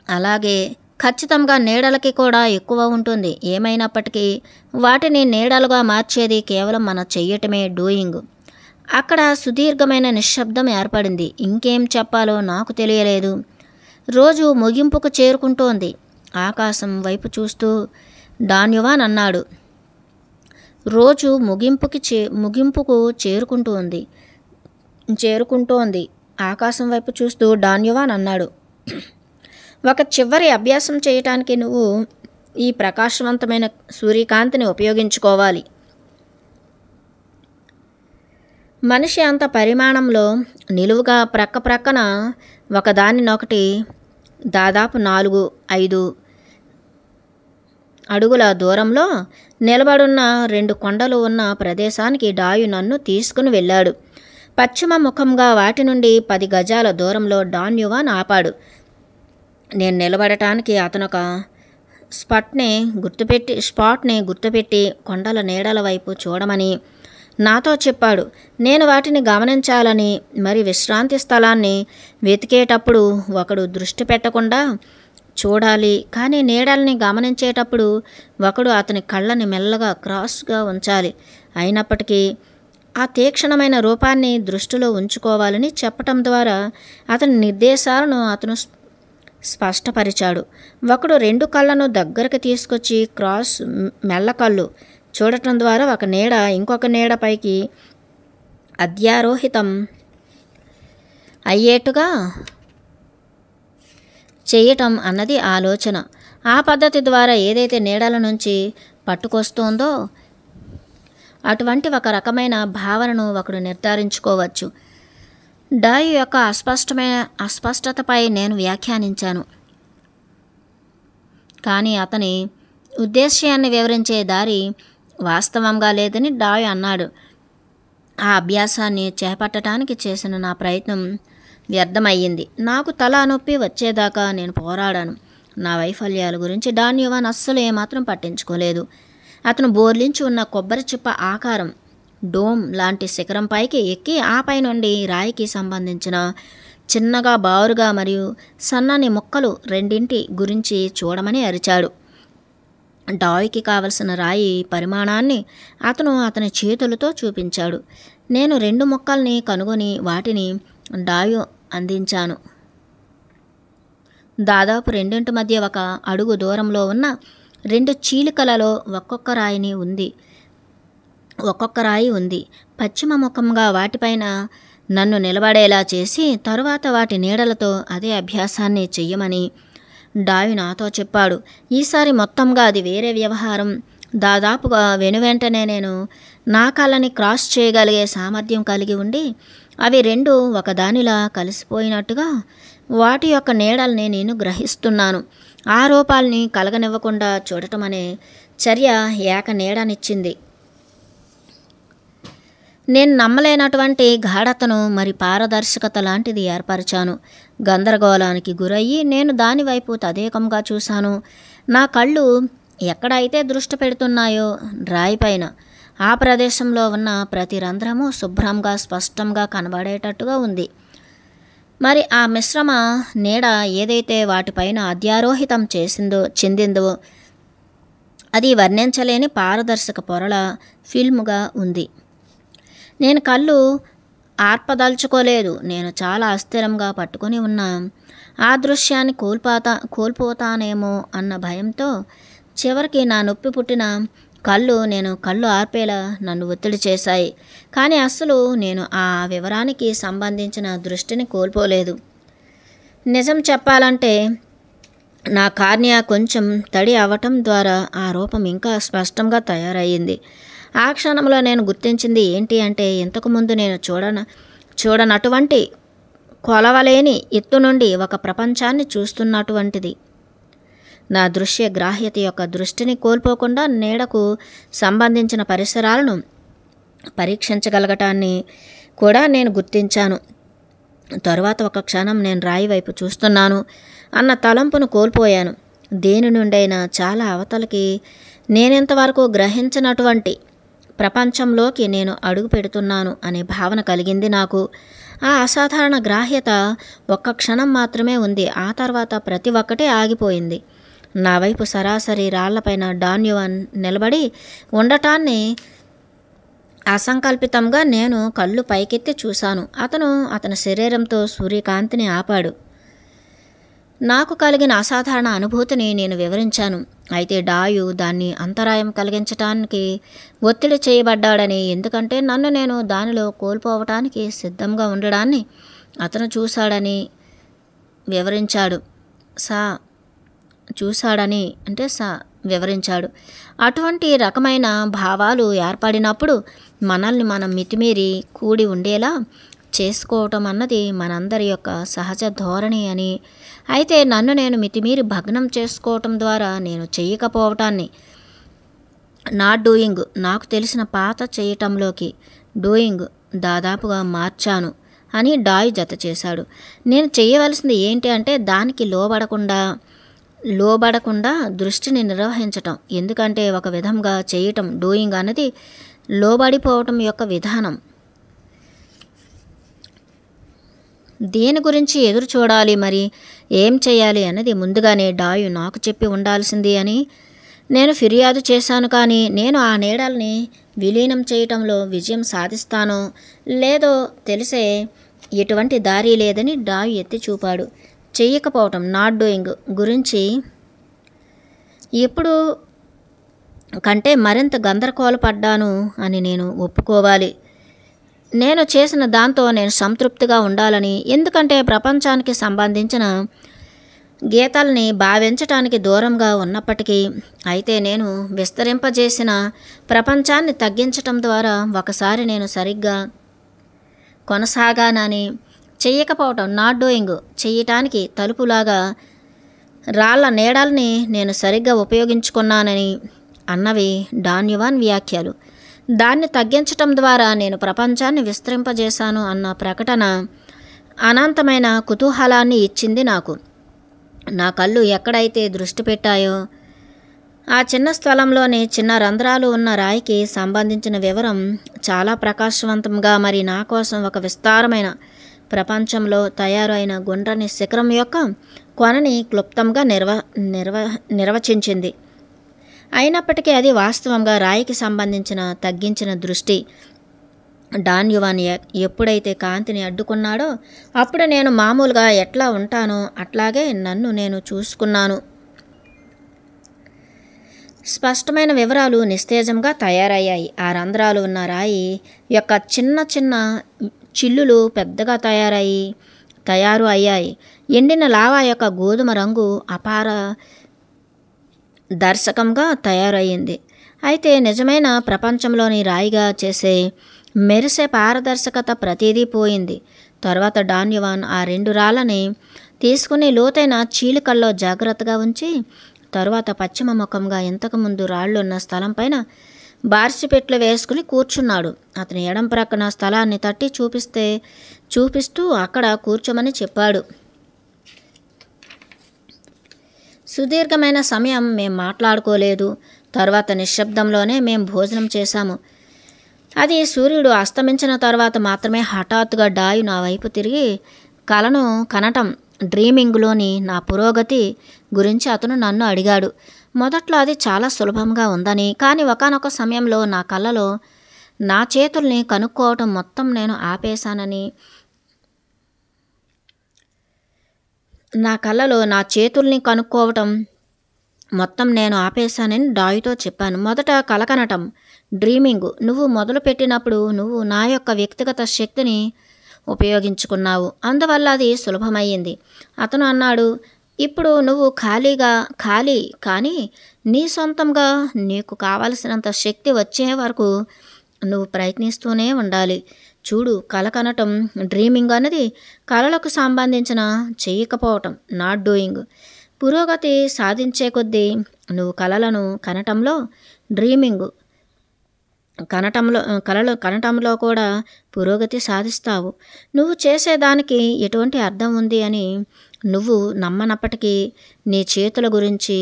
అలాగే ఖచ్చితంగా నీడలకి కూడా ఎక్కువ ఉంటుంది. ఏమైనప్పటికీ వాటిని నీడలుగా మార్చేది కేవలం మన చెయ్యటమే, డూయింగ్. అక్కడ సుదీర్ఘమైన నిశ్శబ్దం ఏర్పడింది. ఇంకేం చెప్పాలో నాకు తెలియలేదు. రోజు ముగింపుకు చేరుకుంటోంది. ఆకాశం వైపు చూస్తూ డాన్యువాన్ అన్నాడు. రోజు ముగింపుకు చేరుకుంటోంది. ఆకాశం వైపు చూస్తూ డాన్యువాన్ అన్నాడు. ఒక చివరి అభ్యాసం చేయటానికి నువ్వు ఈ ప్రకాశవంతమైన సూర్యకాంతిని ఉపయోగించుకోవాలి. మనిషి అంత పరిమాణంలో నిలువుగా ప్రక్కన ఒకదానినొకటి దాదాపు 4-5 అడుగుల దూరంలో నిలబడున్న 2 కొండలు ఉన్న ప్రదేశానికి డాయు నన్ను తీసుకుని వెళ్ళాడు. పశ్చిమ ముఖంగా వాటి నుండి 10 గజాల దూరంలో డాన్యువాన్ ఆపాడు. నేను నిలబడటానికి అతనొక స్పాట్ని గుర్తుపెట్టి కొండల నీడల వైపు చూడమని నాతో చెప్పాడు. నేను వాటిని గమనించాలని, మరి విశ్రాంతి స్థలాన్ని వెతికేటప్పుడు ఒకడు దృష్టి పెట్టకుండా చూడాలి. కానీ నీడల్ని గమనించేటప్పుడు ఒకడు అతని కళ్ళని మెల్లగా క్రాస్గా ఉంచాలి. అయినప్పటికీ ఆ తీక్షణమైన రూపాన్ని దృష్టిలో ఉంచుకోవాలని చెప్పటం ద్వారా అతని నిర్దేశాలను అతను స్పష్టపరిచాడు. ఒకడు 2 కళ్ళను దగ్గరకు తీసుకొచ్చి క్రాస్ మెల్లకళ్ళు చూడటం ద్వారా ఒక నీడ ఇంకొక నీడపైకి అధ్యారోహితం అయ్యేట్టుగా చేయటం అన్నది ఆలోచన. ఆ పద్ధతి ద్వారా ఏదైతే నీడల నుంచి పట్టుకొస్తోందో అటువంటి ఒక రకమైన భావనను ఒకడు నిర్ధారించుకోవచ్చు. డాయ్ యొక్క అస్పష్టతపై నేను వ్యాఖ్యానించాను. కానీ అతని ఉద్దేశ్యాన్ని వివరించే దారి వాస్తవంగా లేదని డాయ్ అన్నాడు. ఆ అభ్యాసాన్ని చేపట్టడానికి చేసిన నా ప్రయత్నం వ్యర్థమయ్యింది. నాకు తల నొప్పి వచ్చేదాకా నేను పోరాడాను. నా వైఫల్యాల గురించి డాన్యువాన్ అస్సలు ఏమాత్రం పట్టించుకోలేదు. అతను బోర్లించి ఉన్న కొబ్బరి చిప్ప ఆకారం డోమ్ లాంటి శిఖరంపైకి ఎక్కి ఆపై నుండి రాయికి సంబంధించిన చిన్నగా బారుగా మరియు సన్నని ముక్కలు రెండింటి గురించి చూడమని అరిచాడు. డాయ్కి కావలసిన రాయి పరిమాణాన్ని అతను అతని చేతులతో చూపించాడు. నేను 2 ముక్కల్ని కనుగొని వాటిని డాయు అందించాను. దాదాపు రెండింటి మధ్య 1 అడుగు దూరంలో ఉన్న 2 చీలికలలో ఒక్కొక్క రాయి ఉంది. పశ్చిమ ముఖంగా వాటిపైన నన్ను నిలబడేలా చేసి తరువాత వాటి నీడలతో అదే అభ్యాసాన్ని చెయ్యమని డాయు నాతో చెప్పాడు. ఈసారి మొత్తంగా అది వేరే వ్యవహారం. దాదాపుగా వెనువెంటనే నేను నా కళ్ళని క్రాస్ చేయగలిగే సామర్థ్యం కలిగి ఉండి అవి రెండు ఒకదానిలా కలిసిపోయినట్టుగా వాటి యొక్క నీడల్ని నేను గ్రహిస్తున్నాను. ఆ రూపాల్ని కలగనివ్వకుండా చూడటం అనే చర్య ఏక నీడనిచ్చింది. నేను నమ్మలేనటువంటి గాఢతను మరి పారదర్శకత లాంటిది ఏర్పరిచాను. గందరగోళానికి గురయ్యి నేను దానివైపు తదేకంగా చూశాను. నా కళ్ళు ఎక్కడైతే దృష్టి పెడుతున్నాయో రాయిపైన ఆ ప్రదేశంలో ఉన్న ప్రతి రంధ్రము శుభ్రంగా స్పష్టంగా కనబడేటట్టుగా ఉంది. మరి ఆ మిశ్రమ నీడ ఏదైతే వాటిపైన అధ్యారోహితం చెందిందో అది వర్ణించలేని పారదర్శక పొరల ఫిల్ముగా ఉంది. నేను కళ్ళు ఆర్పదలుచుకోలేదు. నేను చాలా అస్థిరంగా పట్టుకొని ఉన్న ఆ దృశ్యాన్ని కోల్పోతానేమో అన్న భయంతో చివరికి నా నొప్పి పుట్టిన నేను కళ్ళు ఆర్పేలా నన్ను ఒత్తిడి చేశాయి. కానీ అస్సలు నేను ఆ వివరానికి సంబంధించిన దృష్టిని కోల్పోలేదు. నిజం చెప్పాలంటే నా కార్నియా కొంచెం తడి అవ్వటం ద్వారా ఆ రూపం ఇంకా స్పష్టంగా తయారయ్యింది. ఆ క్షణంలో నేను గుర్తించింది ఏంటి అంటే ఇంతకుముందు నేను చూడనటువంటి కొలవలేని ఎత్తు నుండి ఒక ప్రపంచాన్ని చూస్తున్నటువంటిది. నా దృశ్య గ్రాహ్యత యొక్క దృష్టిని కోల్పోకుండా నీడకు సంబంధించిన పరిసరాలను పరీక్షించగలగటాన్ని కూడా నేను గుర్తించాను. తరువాత ఒక క్షణం నేను రాయి వైపు చూస్తున్నాను అన్న తలంపును కోల్పోయాను. దేని నుండైనా చాలా అవతలకి నేనెంతవరకు గ్రహించినటువంటి ప్రపంచంలోకి నేను అడుగు పెడుతున్నాను అనే భావన కలిగింది నాకు. ఆ అసాధారణ గ్రాహ్యత ఒక్క క్షణం మాత్రమే ఉంది. ఆ తర్వాత ప్రతి ఒక్కటే ఆగిపోయింది. నా వైపు సరాసరి రాళ్లపైన డాన్యువాన్ నిలబడి ఉండటాన్ని అసంకల్పితంగా నేను కళ్ళు పైకెత్తి చూశాను. అతని శరీరంతో సూర్యకాంతిని ఆపాడు. నాకు కలిగిన అసాధారణ అనుభూతిని నేను వివరించాను. అయితే డాయు దాన్ని అంతరాయం కలిగించటానికి ఒత్తిడి చేయబడ్డాడని, ఎందుకంటే నన్ను నేను దానిలో కోల్పోవటానికి సిద్ధంగా ఉండడాన్ని అతను చూశాడని వివరించాడు. అటువంటి రకమైన భావాలు ఏర్పడినప్పుడు మనల్ని మనం మితిమీరి కూడి ఉండేలా చేసుకోవటం అన్నది మనందరి యొక్క సహజ ధోరణి అని, అయితే నన్ను నేను మితిమీరి భగ్నం చేసుకోవటం ద్వారా నేను చెయ్యకపోవటాన్ని నాట్ డూయింగ్ నాకు తెలిసిన పాత చేయటంలోకి డూయింగ్ దాదాపుగా మార్చాను అని డాయ్ జత చేశాడు. నేను చేయవలసింది ఏంటి అంటే దానికి లోబడకుండా దృష్టిని నిర్వహించటం. ఎందుకంటే ఒక విధంగా చేయటం డూయింగ్ అనేది లోబడిపోవటం యొక్క విధానం. దేని గురించి ఎదురు చూడాలి, మరి ఏం చేయాలి అన్నది ముందుగానే డాయు నాకు చెప్పి ఉండాల్సింది అని నేను ఫిర్యాదు చేశాను. కానీ నేను ఆ నీడల్ని విలీనం చేయటంలో విజయం సాధిస్తానో లేదో తెలిసే ఎటువంటి దారి లేదని డాయు ఎత్తి చూపాడు. చెయ్యకపోవటం నాట్ డూయింగ్ గురించి ఎప్పుడు కంటే మరింత గందరగోళపడ్డాను అని నేను ఒప్పుకోవాలి. నేను చేసిన దాంతో నేను సంతృప్తిగా ఉండాలని, ఎందుకంటే ప్రపంచానికి సంబంధించిన గీతల్ని భావించటానికి దూరంగా ఉన్నప్పటికీ, అయితే నేను విస్తరింపజేసిన ప్రపంచాన్ని తగ్గించటం ద్వారా ఒకసారి నేను సరిగ్గా కొనసాగానని, చెయ్యకపోవటం నాట్ డూయింగ్ చెయ్యటానికి తలుపులాగా రాళ్ల నీడల్ని నేను సరిగ్గా ఉపయోగించుకున్నానని అన్నవి డాన్యువాన్ వ్యాఖ్యలు. దాన్ని తగ్గించటం ద్వారా నేను ప్రపంచాన్ని విస్తరింపజేశాను అన్న ప్రకటన అనంతమైన కుతూహలాన్ని ఇచ్చింది నాకు. నా కళ్ళు ఎక్కడైతే దృష్టి పెట్టాయో ఆ చిన్న స్థలంలోని చిన్న రంధ్రాలు ఉన్న రాయికి సంబంధించిన వివరం చాలా ప్రకాశవంతంగా, మరి నా కోసం ఒక విస్తారమైన ప్రపంచంలో తయారు అయిన గుండ్రని శిఖరం యొక్క కొనని క్లుప్తంగా నిర్వచించింది. అయినప్పటికీ అది వాస్తవంగా రాయికి సంబంధించిన తగ్గించిన దృష్టి. డాన్యువాన్ ఎప్పుడైతే కాంతిని అడ్డుకున్నాడో అప్పుడు నేను మామూలుగా ఎట్లా ఉంటానో అట్లాగే నన్ను నేను చూసుకున్నాను. స్పష్టమైన వివరాలు నిస్తేజంగా తయారయ్యాయి. ఆ రంధ్రాలు ఉన్న రాయి యొక్క చిన్న చిన్న చిల్లులు పెద్దగా తయారు అయ్యాయి. ఎండిన లావా యొక్క గోధుమ రంగు అపార దర్శకంగా తయారయ్యింది. అయితే నిజమైన ప్రపంచంలోని రాయిగా చేసే మెరిసే పారదర్శకత ప్రతిదీ పోయింది. తర్వాత డాన్యువాన్ ఆ 2 రాళ్ళని తీసుకుని లోతైన చీలికల్లో జాగ్రత్తగా ఉంచి తరువాత పశ్చిమ ముఖంగా ఇంతకుముందు రాళ్లున్న స్థలం పైన బార్సిపెట్లు వేసుకుని కూర్చున్నాడు. అతని ఎడం ప్రక్కన స్థలాన్ని తట్టి చూపిస్తూ అక్కడ కూర్చోమని చెప్పాడు. సుదీర్ఘమైన సమయం మేం మాట్లాడుకోలేదు. తర్వాత నిశ్శబ్దంలోనే మేం భోజనం చేశాము. అది సూర్యుడు అస్తమించిన తర్వాత మాత్రమే హఠాత్తుగా డాయు నా వైపు తిరిగి కలను కనటం డ్రీమింగ్లోని నా పురోగతి గురించి అతను నన్ను అడిగాడు. మొదట్లో అది చాలా సులభంగా ఉందని, కానీ ఒకానొక సమయంలో నా కళ్ళలో నా చేతుల్ని కనుక్కోవటం మొత్తం నేను ఆపేశానని డాయుతో చెప్పాను. మొదట కల కనటం డ్రీమింగ్ నువ్వు మొదలుపెట్టినప్పుడు నువ్వు నా యొక్క వ్యక్తిగత శక్తిని ఉపయోగించుకున్నావు. అందువల్ల అది సులభమయ్యింది. అతను అన్నాడు, ఇప్పుడు నువ్వు ఖాళీ కానీ నీ సొంతంగా నీకు కావలసినంత శక్తి వచ్చే వరకు నువ్వు ప్రయత్నిస్తూనే ఉండాలి. చూడు, కల కనటం డ్రీమింగ్ అన్నది కళలకు సంబంధించిన చేయకపోవటం, నాట్ డూయింగ్. పురోగతి సాధించే కొద్దీ నువ్వు కలలను కనటంలో డ్రీమింగ్ కలలు కనటంలో కూడా పురోగతి సాధిస్తావు. నువ్వు చేసేదానికి ఎటువంటి అర్థం ఉంది అని నువ్వు నమ్మనప్పటికీ నీ చేతుల గురించి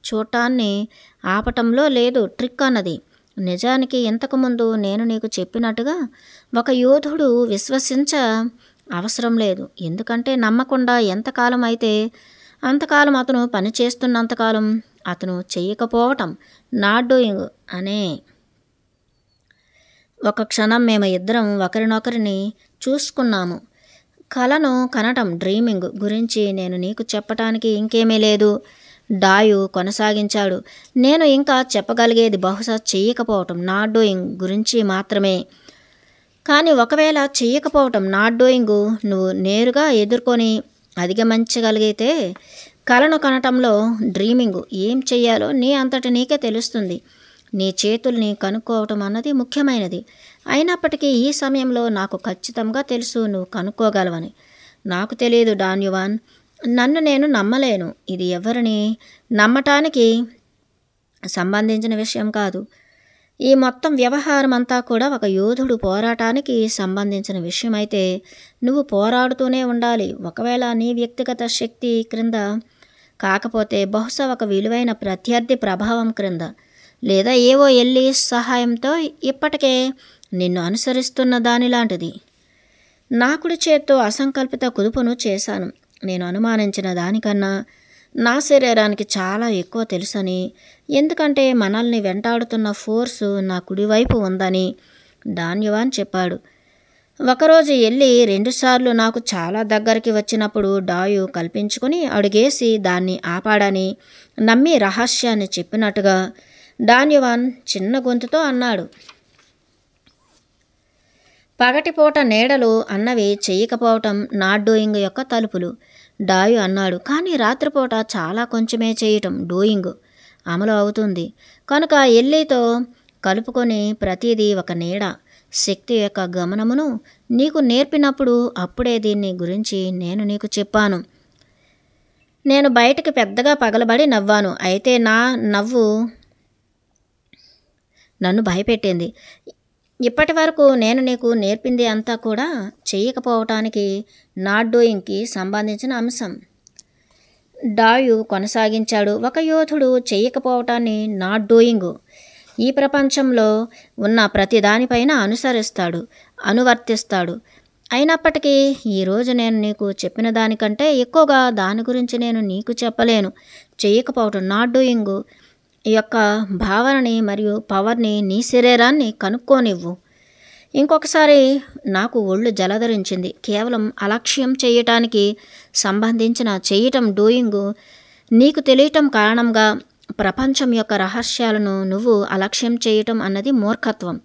చూడటాన్ని ఆపటంలో లేదు ట్రిక్ అన్నది. నిజానికి ఇంతకుముందు నేను నీకు చెప్పినట్టుగా ఒక యోధుడు విశ్వసించ అవసరం లేదు. ఎందుకంటే నమ్మకుండా ఎంతకాలం అయితే అంతకాలం అతను పనిచేస్తున్నంతకాలం అతను చెయ్యకపోవటం, నాట్ డూయింగ్ అనే. ఒక క్షణం మేము ఇద్దరం ఒకరినొకరిని చూసుకున్నాము. కలను కనటం డ్రీమింగ్ గురించి నేను నీకు చెప్పటానికి ఇంకేమీ లేదు, డాయు కొనసాగించాడు. నేను ఇంకా చెప్పగలిగేది బహుశా చెయ్యకపోవటం, నాట్ డూయింగ్ గురించి మాత్రమే. కానీ ఒకవేళ చెయ్యకపోవటం, నాట్ డూయింగ్ నువ్వు నేరుగా ఎదుర్కొని అధిగమించగలిగితే కలను కనటంలో డ్రీమింగ్ ఏం చెయ్యాలో నీ అంతటి నీకే తెలుస్తుంది. నీ చేతుల్ని కనుక్కోవటం అన్నది ముఖ్యమైనది. అయినప్పటికీ ఈ సమయంలో నాకు ఖచ్చితంగా తెలుసు నువ్వు కనుక్కోగలవని. నాకు తెలియదు డాన్యువాన్, నన్ను నేను నమ్మలేను. ఇది ఎవరిని నమ్మటానికి సంబంధించిన విషయం కాదు. ఈ మొత్తం వ్యవహారం అంతా కూడా ఒక యోధుడు పోరాటానికి సంబంధించిన విషయం అయితే నువ్వు పోరాడుతూనే ఉండాలి. ఒకవేళ నీ వ్యక్తిగత శక్తి క్రింద కాకపోతే బహుశా ఒక విలువైన ప్రత్యర్థి ప్రభావం క్రింద, లేదా ఏవో ఎల్లి సహాయంతో ఇప్పటికే నిన్ను అనుసరిస్తున్న దానిలాంటిది. నా కుడి చేత్తో అసంకల్పిత కుదుపును చేశాను. నేను అనుమానించిన దానికన్నా నా శరీరానికి చాలా ఎక్కువ తెలుసని, ఎందుకంటే మనల్ని వెంటాడుతున్న ఫోర్సు నా కుడివైపు ఉందని డాన్యువాన్ చెప్పాడు. ఒకరోజు ఎల్లి 2 సార్లు నాకు చాలా దగ్గరికి వచ్చినప్పుడు డాయు కల్పించుకుని అడుగేసి దాన్ని ఆపాడని నమ్మి రహస్యాన్ని చెప్పినట్టుగా డాన్యువాన్ చిన్న గొంతుతో అన్నాడు. పగటిపూట నీడలు అన్నవి చెయ్యకపోవటం నాట్ డూయింగ్ యొక్క తలుపులు, డాయు అన్నాడు. కానీ రాత్రిపూట చాలా కొంచెమే చేయటం డూయింగ్ అమలు అవుతుంది. కనుక ఎల్లితో కలుపుకొని ప్రతిదీ ఒక నీడ శక్తి యొక్క గమనమును నీకు నేర్పినప్పుడు అప్పుడే దీన్ని గురించి నేను నీకు చెప్పాను. నేను బయటికి పెద్దగా పగలబడి నవ్వాను. అయితే నా నవ్వు నన్ను భయపెట్టింది. ఇప్పటి వరకు నేను నీకు నేర్పింది అంతా కూడా చెయ్యకపోవటానికి, నాట్ డూయింగ్కి సంబంధించిన అంశం, డాయు కొనసాగించాడు. ఒక యోధుడు చెయ్యకపోవటాన్ని, నాట్ డూయింగ్, ఈ ప్రపంచంలో ఉన్న ప్రతి దానిపైన అనువర్తిస్తాడు. అయినప్పటికీ ఈరోజు నేను నీకు చెప్పిన దానికంటే ఎక్కువగా దాని గురించి నేను నీకు చెప్పలేను. చెయ్యకపోవటం, నాట్ డూయింగ్ యొక్క భావనని మరియు పవర్ని నీ శరీరాన్ని కనుక్కోనివ్వు. ఇంకొకసారి నాకు ఒళ్ళు జలధరించింది. కేవలం అలక్ష్యం చేయటానికి సంబంధించిన చేయటం డూయింగ్ నీకు తెలియటం కారణంగా ప్రపంచం యొక్క రహస్యాలను నువ్వు అలక్ష్యం చేయటం అన్నది మూర్ఖత్వం.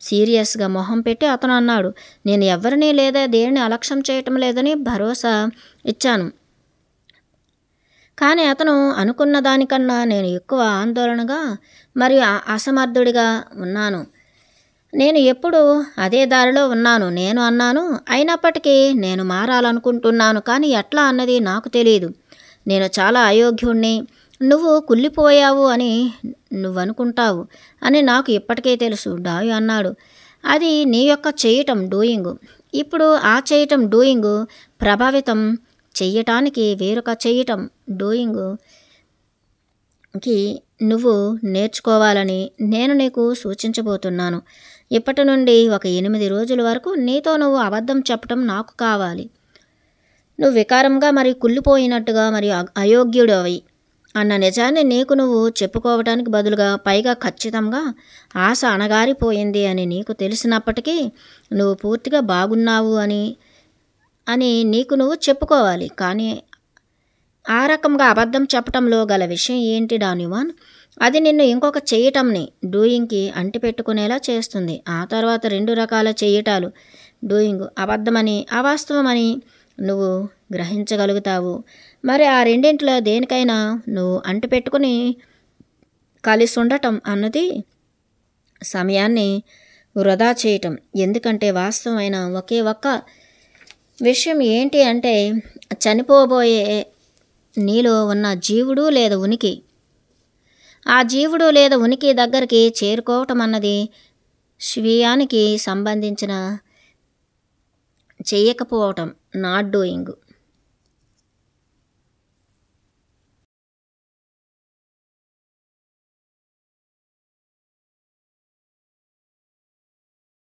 సీరియస్గా మొహం పెట్టి అతను అన్నాడు. నేను ఎవరిని లేదా దేనిని అలక్ష్యం చేయటం లేదని భరోసా ఇచ్చాను. కానీ అతను అనుకున్న దానికన్నా నేను ఎక్కువ ఆందోళనగా మరియు అసమర్థుడిగా ఉన్నాను. నేను ఎప్పుడు అదే దారిలో ఉన్నాను. నేను అన్నాను, అయినప్పటికీ నేను మారాలనుకుంటున్నాను, కానీ ఎట్లా అన్నది నాకు తెలియదు. నేను చాలా అయోగ్యుణ్ణి. నువ్వు కుళ్ళిపోయావు అని నువ్వనుకుంటావు అని నాకు ఇప్పటికే తెలుసు, డాయు అన్నాడు. అది నీ యొక్క చేయటం, డూయింగ్. ఇప్పుడు ఆ చేయటం, డూయింగ్ ప్రభావితం చెయ్యటానికి వేరొక చేయటం, డూయింగ్కి నువ్వు నేర్చుకోవాలని నేను నీకు సూచించబోతున్నాను. ఇప్పటి నుండి ఒక 8 రోజుల వరకు నీతో నువ్వు అబద్ధం చెప్పటం నాకు కావాలి. నువ్వు వికారంగా మరియు కుళ్ళిపోయినట్టుగా మరియు అయోగ్యుడవి అన్న నిజాన్ని నీకు నువ్వు చెప్పుకోవటానికి బదులుగా, పైగా ఖచ్చితంగా ఆశ అణగారిపోయింది అని నీకు తెలిసినప్పటికీ నువ్వు పూర్తిగా బాగున్నావు అని నీకు నువ్వు చెప్పుకోవాలి. కానీ ఆ రకంగా అబద్ధం చెప్పటంలో గల విషయం ఏంటి డాన్యువాన్? అది నిన్ను ఇంకొక చేయటంని, డూయింగ్కి అంటిపెట్టుకునేలా చేస్తుంది. ఆ తర్వాత 2 రకాల చేయటాలు, డూయింగ్ అబద్ధమని అవాస్తవమని నువ్వు గ్రహించగలుగుతావు. మరి ఆ రెండింటిలో దేనికైనా నువ్వు అంటిపెట్టుకుని కలిసి ఉండటం అన్నది సమయాన్ని వృధా చేయటం. ఎందుకంటే వాస్తవమైన ఒకే ఒక్క విషయం ఏంటి అంటే, చనిపోబోయే నీలో ఉన్న జీవుడు లేదా ఉనికి, ఆ జీవుడు లేదా ఉనికి దగ్గరికి చేరుకోవటం అన్నది స్వీయానికి సంబంధించిన చేయకపోవటం, నాట్ డూయింగ్.